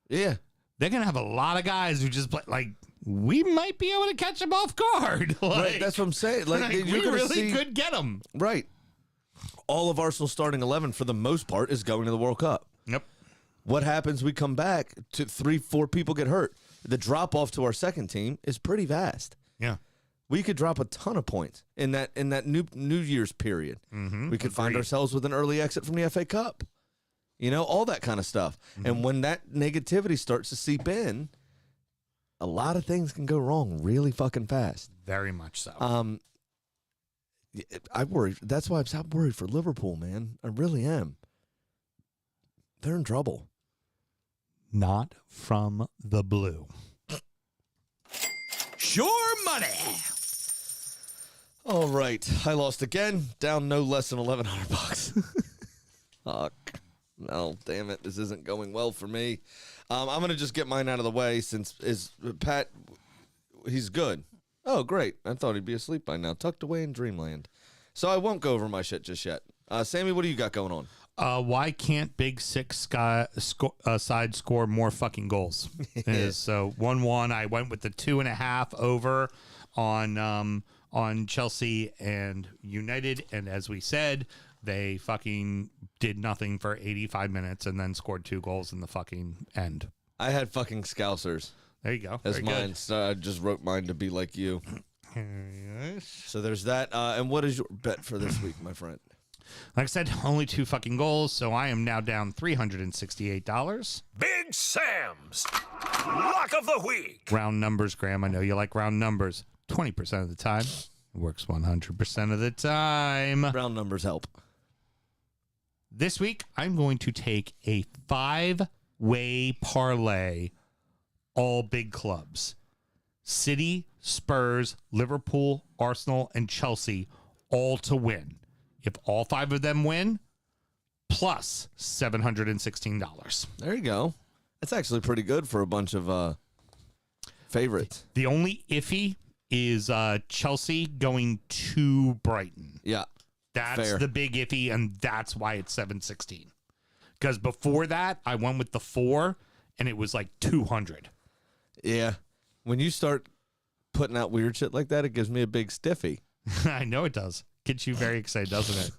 Yeah. They're gonna have a lot of guys who just play like. We might be able to catch them off guard. Right, that's what I'm saying. Like, we you're gonna really see, could get them. Right. All of Arsenal's starting 11, for the most part, is going to the World Cup. Yep. What happens? We come back to 3-4 people get hurt. The drop off to our second team is pretty vast. Yeah. We could drop a ton of points in that New Year's period. We could find ourselves with an early exit from the FA Cup. You know, all that kind of stuff. And when that negativity starts to seep in, a lot of things can go wrong really fucking fast. Very much so. I worry. That's why I'm worried for Liverpool, man. I really am. They're in trouble. Not from the blue. Sure money. All right. I lost again. Down no less than $1,100. Fuck. No, damn it. This isn't going well for me. I'm going to just get mine out of the way since Pat, he's good. Oh, great. I thought he'd be asleep by now, tucked away in dreamland. So I won't go over my shit just yet. Sammy, what do you got going on? Why can't Big Six side score more fucking goals? So 1-1. I went with the 2.5 over on Chelsea and United, and as we said, they fucking did nothing for 85 minutes and then scored 2 goals in the fucking end. I had fucking Scousers There you go. as Very mine. good. So I just wrote mine to be like you. So there's that. And what is your bet for this week, my friend? Like I said, only 2 fucking goals, so I am now down $368. Big Sam's Lock of the Week. Round numbers, Graham. I know you like round numbers. 20% of the time. It works 100% of the time. Round numbers help. This week, I'm going to take a 5-way parlay, all big clubs. City, Spurs, Liverpool, Arsenal, and Chelsea, all to win. If all 5 of them win, plus $716. There you go. That's actually pretty good for a bunch of favorites. The only iffy is Chelsea going to Brighton. Yeah. That's Fair. the big iffy, and that's why it's 716. Because before that, I went with the 4, and it was like 200. Yeah. When you start putting out weird shit like that, it gives me a big stiffy. I know it does. Gets you very excited, doesn't it?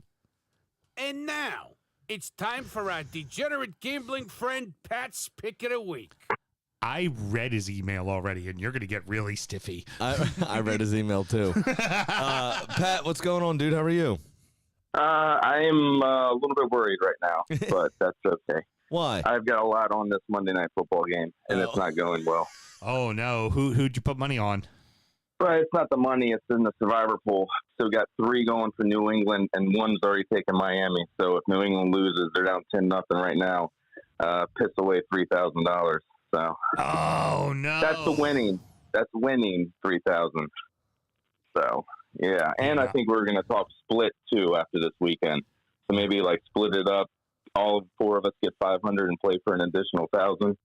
And now, it's time for our degenerate gambling friend Pat's Pick of the Week. I read his email already, and you're going to get really stiffy. I read his email too. Pat, what's going on, dude? How are you? I am a little bit worried right now, but that's okay. Why? I've got a lot on this Monday Night Football game, and it's not going well. Oh, no. Who'd you put money on? But it's not the money; it's in the survivor pool. So we got 3 going for New England, and 1's already taken Miami. So if New England loses, they're down 10-0 right now. Piss away $3,000. So Oh, no. that's the winning. That's winning 3,000. So yeah, and I think we're gonna talk split too after this weekend. So maybe like split it up. All 4 of us get 500 and play for an additional 1,000.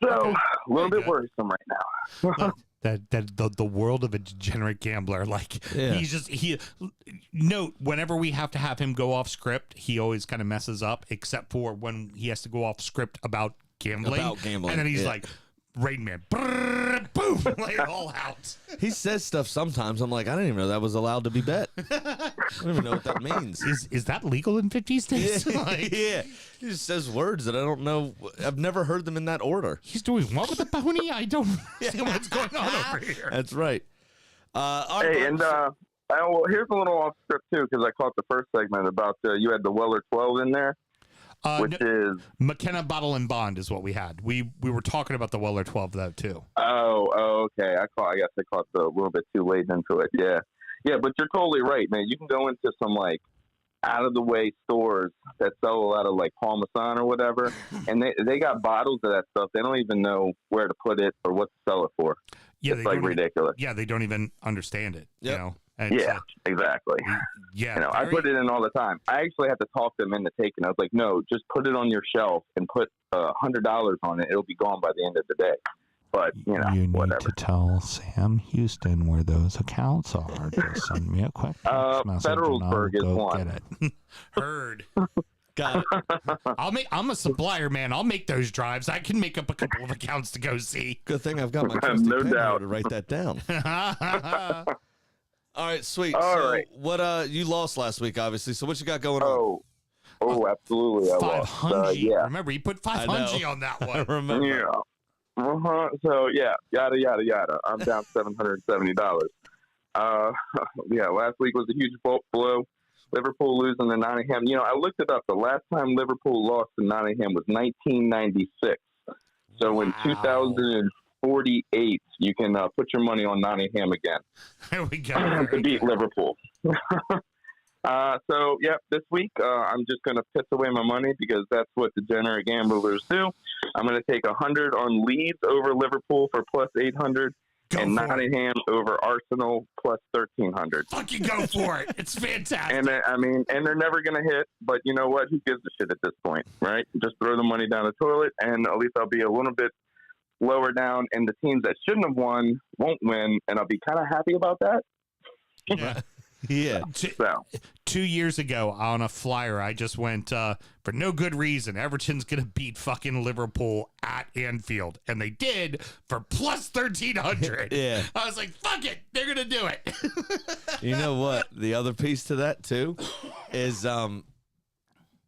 So Okay. a little Very bit good. worrisome right now. The world of a degenerate gambler, like Yeah. he note whenever we have to have him go off script, he always kind of messes up, except for when he has to go off script about gambling. And then he's yeah. like, Rain Man, brrr, boom, lay it all out. He says stuff sometimes. I'm like, I didn't even know that was allowed to be bet. I don't even know what that means. Is that legal in 50 states? Like, Yeah. He just says words that I don't know. I've never heard them in that order. he's doing what with the pony? I don't understand what's going on over here. That's right. All right, Hey, and well, here's a little off script too, because I caught the first segment about you had the Weller 12 in there, which is McKenna Bottle and Bond is what we had. We were talking about the Weller 12 though too. okay. I guess I caught a little bit too late into it. Yeah, but you're totally right, man. You can go into some like out of the way stores that sell a lot of like Parmesan or whatever, and they got bottles of that stuff. They don't even know where to put it or what to sell it for. Yeah, It's like ridiculous. They don't even understand it. Yep. You know. And Yeah, so- exactly. yeah. I put it in all the time. I actually had to talk them into taking it. I was like, no, just put it on your shelf and put $100 on it. It'll be gone by the end of the day. But, whatever. tell Sam Houston where those accounts are. Just send me a quick Federalsburg is one. Get it. Heard. Got it. I'm a supplier, man. I'll make those drives. I can make up a couple of accounts to go see. Good thing I've got my trusty No pen here doubt. to write that down. All right, sweet. All so right. what you lost last week, obviously. So what you got going on? Oh, absolutely. I lost. 500. Yeah. Remember, he put I 500 know. on that I one. remember. Yeah. So yeah, yada yada yada. I'm down $770. Yeah, last week was a huge blow. Liverpool losing to Nottingham. I looked it up. The last time Liverpool lost to Nottingham was 1996. So in 2048, you can put your money on Nottingham again There we go. to beat Liverpool. So yeah, this week I'm just going to piss away my money because that's what degenerate gamblers do. I'm going to take 100 on Leeds over Liverpool for plus 800 and Go for it. Nottingham over Arsenal plus 1300. Fucking go for it. It's fantastic. And they're never going to hit, but you know what? Who gives a shit at this point, right? Just throw the money down the toilet, and at least I'll be a little bit lower down, and the teams that shouldn't have won won't win, and I'll be kind of happy about that. Yeah. Yeah. So 2 years ago on a flyer, I just went, for no good reason, Everton's going to beat fucking Liverpool at Anfield. And they did for plus 1,300. Yeah. I was like, fuck it. They're going to do it. You know what? The other piece to that too is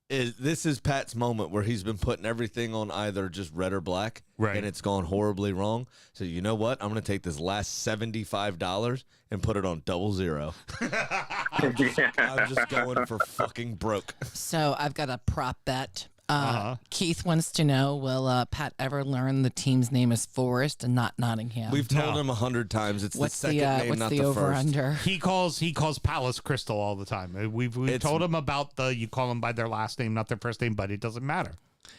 this is Pat's moment where he's been putting everything on either just red or black, Right. and it's gone horribly wrong. So you know what? I'm going to take this last $75 and put it on 00. I'm just going for fucking broke. So I've got a prop bet. Uh-huh. Keith wants to know, will Pat ever learn the team's name is Forest and not Nottingham? We've told him 100 times. It's what's the second name, what's not the the over first. under? He calls Palace Crystal all the time. We've told him about you call them by their last name, not their first name, but it doesn't matter.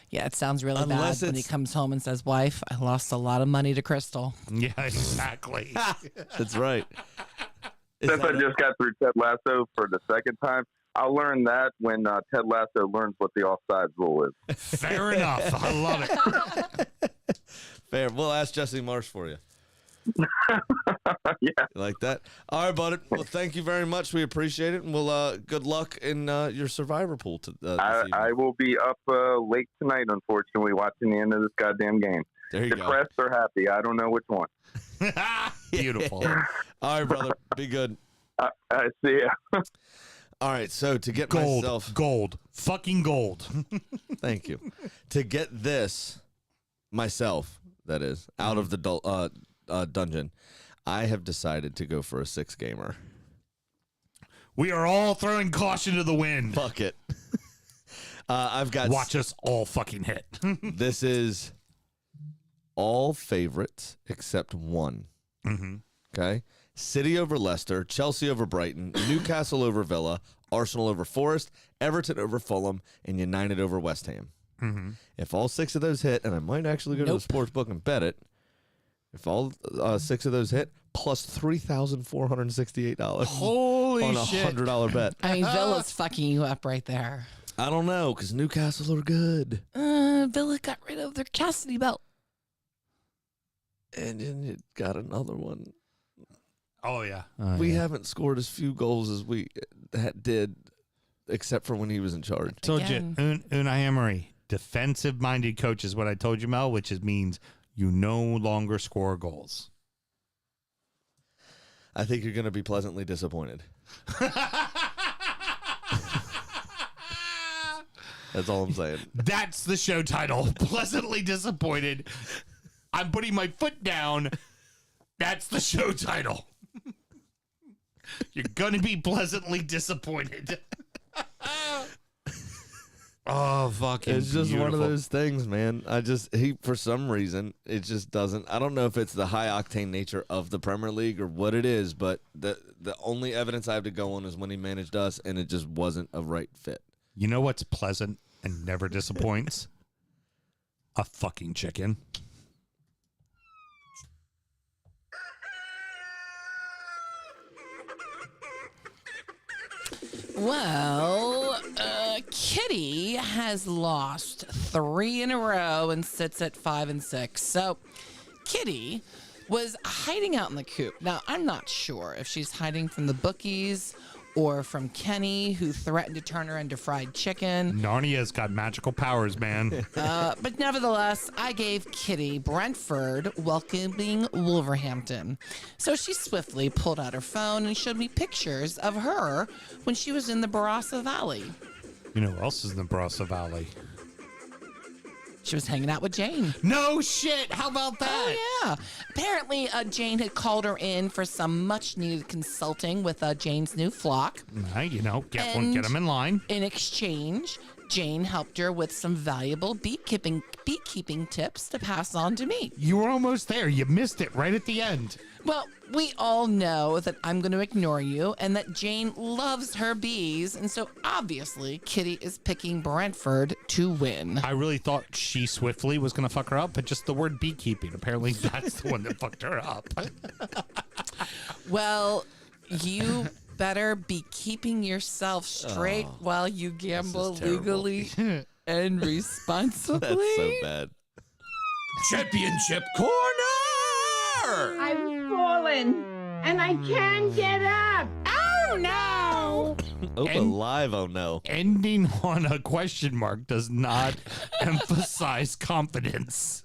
Yeah, it sounds really Unless bad when he it's- comes home and says, "Wife, I lost a lot of money to Crystal." Yeah, exactly. That's right. Is since that I just got through Ted Lasso for the second time, I'll learn that when Ted Lasso learns what the offsides rule is. Fair enough. I love it. fair? We'll ask Jesse Marsh for you. Yeah. You like that? All right, bud. Well, thank you very much. We appreciate it, and we'll good luck in your survivor pool. This evening. I will be up late tonight, unfortunately, watching the end of this goddamn game. There you go. Depressed or happy, I don't know which one. Beautiful. All right, brother. Be good. I see ya. All right, so to get Gold. myself, Gold. Fucking gold. thank you. To get this myself, that is, out of the dungeon, I have decided to go for a 6-gamer. We are all throwing caution to the wind. Fuck it. I've got. Watch us all fucking hit. This is all favorites except one. Mm-hmm. Okay. City over Leicester, Chelsea over Brighton, Newcastle over Villa, Arsenal over Forest, Everton over Fulham, and United over West Ham. Mm-hmm. If all 6 of those hit, and I might actually go to the sports book and bet it, if all 6 of those hit, plus $3,468 Holy on a shit. $100 bet. I mean, Villa's fucking you up right there. I don't know, because Newcastle are good. Villa got rid of their chastity belt. And then you got another one. Oh, yeah. We haven't scored as few goals as we did, except for when he was in charge. Told Again. you, Unai Emery, defensive-minded coach is what I told you, Mel, which means you no longer score goals. I think you're going to be pleasantly disappointed. That's all I'm saying. That's the show title. Pleasantly disappointed. I'm putting my foot down. That's the show title. You're going to be pleasantly disappointed. Oh, fucking It's just one of beautiful. those things, man. For some reason, it just doesn't. I don't know if it's the high octane nature of the Premier League or what it is, but the only evidence I have to go on is when he managed us, and it just wasn't a right fit. You know what's pleasant and never disappoints? A fucking chicken. Well, Kitty has lost 3 in a row and sits at 5 and 6. So, Kitty was hiding out in the coop. Now, I'm not sure if she's hiding from the bookies or from Kenny, who threatened to turn her into fried chicken. Narnia's got magical powers, man. But nevertheless, I gave Kitty Brentford welcoming Wolverhampton. So she swiftly pulled out her phone and showed me pictures of her when she was in the Barossa Valley. You know who else is in the Barossa Valley? She was hanging out with Jane. No shit! How about that? Oh, yeah. Apparently, Jane had called her in for some much-needed consulting with Jane's new flock. You know, get And- them in line. In exchange, Jane helped her with some valuable beekeeping tips to pass on to me. You were almost there. You missed it right at the end. Well, we all know that I'm going to ignore you and that Jane loves her bees, and so obviously Kitty is picking Brentford to win. I really thought she swiftly was going to fuck her up, but just the word beekeeping. Apparently, that's the one that fucked her up. Well, you better be keeping yourself straight while you gamble terrible. legally and responsibly. That's so bad. Championship corner. I've fallen and I can't get up. Oh no! Alive, oh no. Ending on a question mark does not emphasize confidence.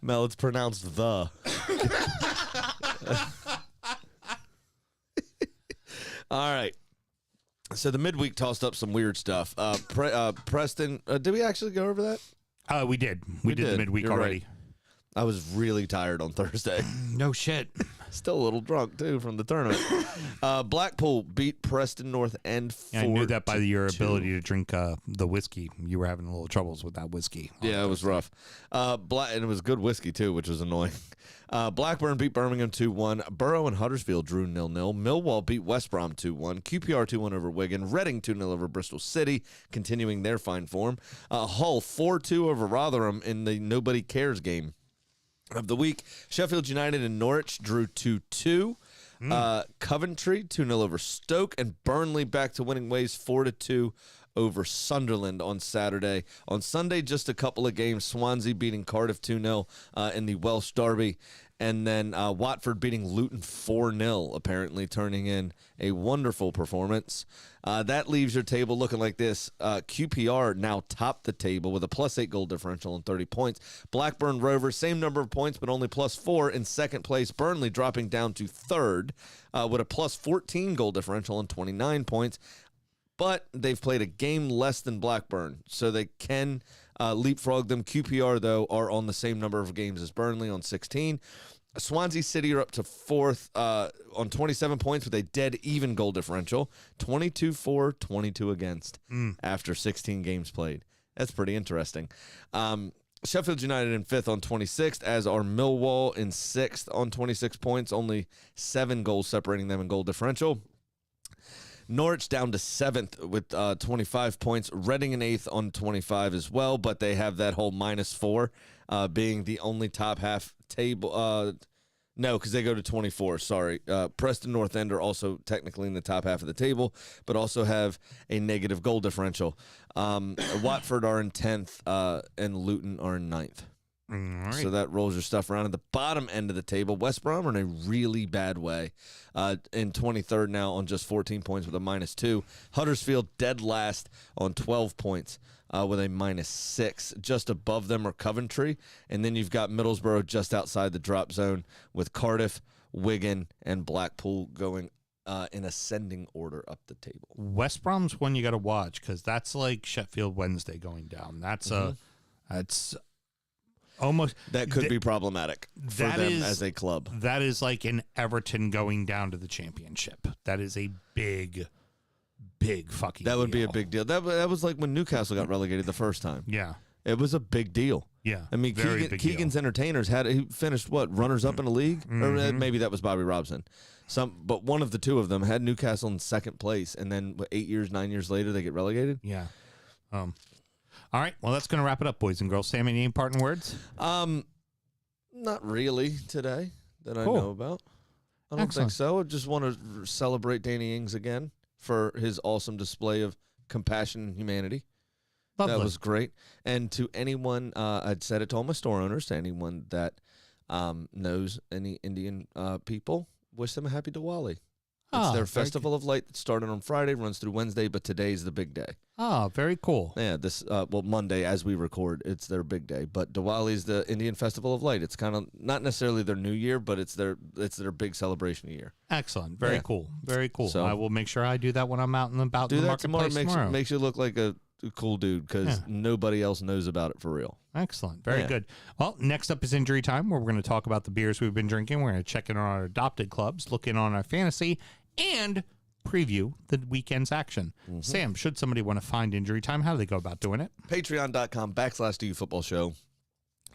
Mel, it's pronounced the. All right. So the midweek tossed up some weird stuff. Preston, did we actually go over that? We did. We did the midweek You're already. right. I was really tired on Thursday. No shit. Still a little drunk, too, from the tournament. Blackpool beat Preston North End 4-2. Yeah, I knew that by your ability to drink the whiskey. You were having a little troubles with that whiskey. Yeah, it was rough. And it was good whiskey, too, which was annoying. Blackburn beat Birmingham 2-1. Borough and Huddersfield drew 0-0. Millwall beat West Brom 2-1. QPR 2-1 over Wigan. Reading 2-0 over Bristol City, continuing their fine form. Hull 4-2 over Rotherham in the Nobody Cares game of the week. Sheffield United and Norwich drew 2-2. Coventry 2-0 over Stoke, and Burnley back to winning ways 4-2 over Sunderland on Saturday. On Sunday, just a couple of games. Swansea beating Cardiff 2-0 in the Welsh Derby. And then Watford beating Luton 4-0, apparently turning in a wonderful performance. That leaves your table looking like this. QPR now top the table with a +8 goal differential and 30 points. Blackburn Rovers, same number of points, but only +4 in second place. Burnley dropping down to third with a +14 goal differential and 29 points. But they've played a game less than Blackburn, so they can leapfrog them. QPR, though, are on the same number of games as Burnley on 16. Swansea City are up to fourth on 27 points with a dead even goal differential. 22 for, 22 against after 16 games played. That's pretty interesting. Sheffield United in fifth on 26, as are Millwall in sixth on 26 points. Only 7 goals separating them in goal differential. Norwich down to seventh with 25 points. Reading in eighth on 25 as well, but they have that whole -4 being the only top half table. No, because they go to 24. Sorry. Preston North End are also technically in the top half of the table, but also have a negative goal differential. Watford are in 10th, and Luton are in 9th. All right. So that rolls your stuff around. At the bottom end of the table, West Brom are in a really bad way. In 23rd now on just 14 points with a -2. Huddersfield dead last on 12 points with a -6. Just above them are Coventry. And then you've got Middlesbrough just outside the drop zone with Cardiff, Wigan, and Blackpool going in ascending order up the table. West Brom's one you got to watch because that's like Sheffield Wednesday going down. That's almost that could be problematic for them as a club. That is like an Everton going down to the championship. That is a big fucking That would be a deal. big deal. That was like when Newcastle got relegated the first time. Yeah. It was a big deal. Yeah. I mean, very big Keegan's deal. Entertainers he finished runners up in the league, or maybe that was Bobby Robson. But one of the two of them had Newcastle in second place, and then 9 years later they get relegated. Yeah. All right. Well, that's going to wrap it up, boys and girls. Sam, any parting words? Not really today that I Cool. know about. I don't Excellent. think so. I just want to celebrate Danny Ings again for his awesome display of compassion and humanity. Lovely. That was great. And to anyone, I'd said it to all my store owners, to anyone that knows any Indian people, wish them a happy Diwali. It's Oh, their very Festival of Light that started on Friday, runs through Wednesday, but today's the big day. Oh, very cool. Yeah, Monday as we record, it's their big day. But Diwali's the Indian Festival of Light. It's kind of not necessarily their new year, but it's their big celebration year. Excellent. Very Yeah. cool. Very cool. So- I will make sure I do that when I'm out and about Do in the that tomorrow. marketplace Makes you look like a cool dude because nobody else knows about it for real. Excellent. Very Yeah. good. Well, next up is Injury Time, where we're going to talk about the beers we've been drinking. We're going to check in on our adopted clubs, look in on our fantasy, and preview the weekend's action. Sam, should somebody want to find Injury Time, how do they go about doing it? Patreon.com/DU Football Show.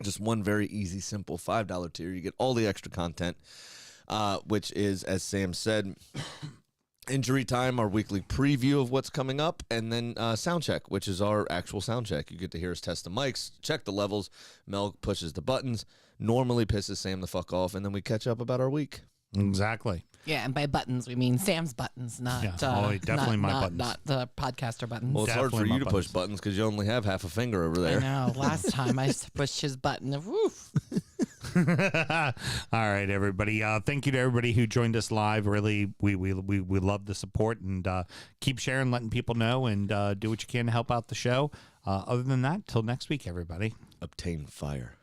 Just one very easy, simple $5 tier. You get all the extra content, which is, as Sam said, Injury Time, our weekly preview of what's coming up, and then Sound Check, which is our actual sound check. You get to hear us test the mics, check the levels. Mel pushes the buttons, normally pisses Sam the fuck off, and then we catch up about our week. Exactly. Yeah, and by buttons we mean Sam's buttons, not definitely my buttons. not the podcaster buttons. Well, it's hard for Definitely you my to push buttons because you only have half a finger over there. I know. Last time I pushed his button. Woof. All right, everybody. Thank you to everybody who joined us live. Really, we love the support, and keep sharing, letting people know, and do what you can to help out the show. Other than that, till next week, everybody. Obtain fire.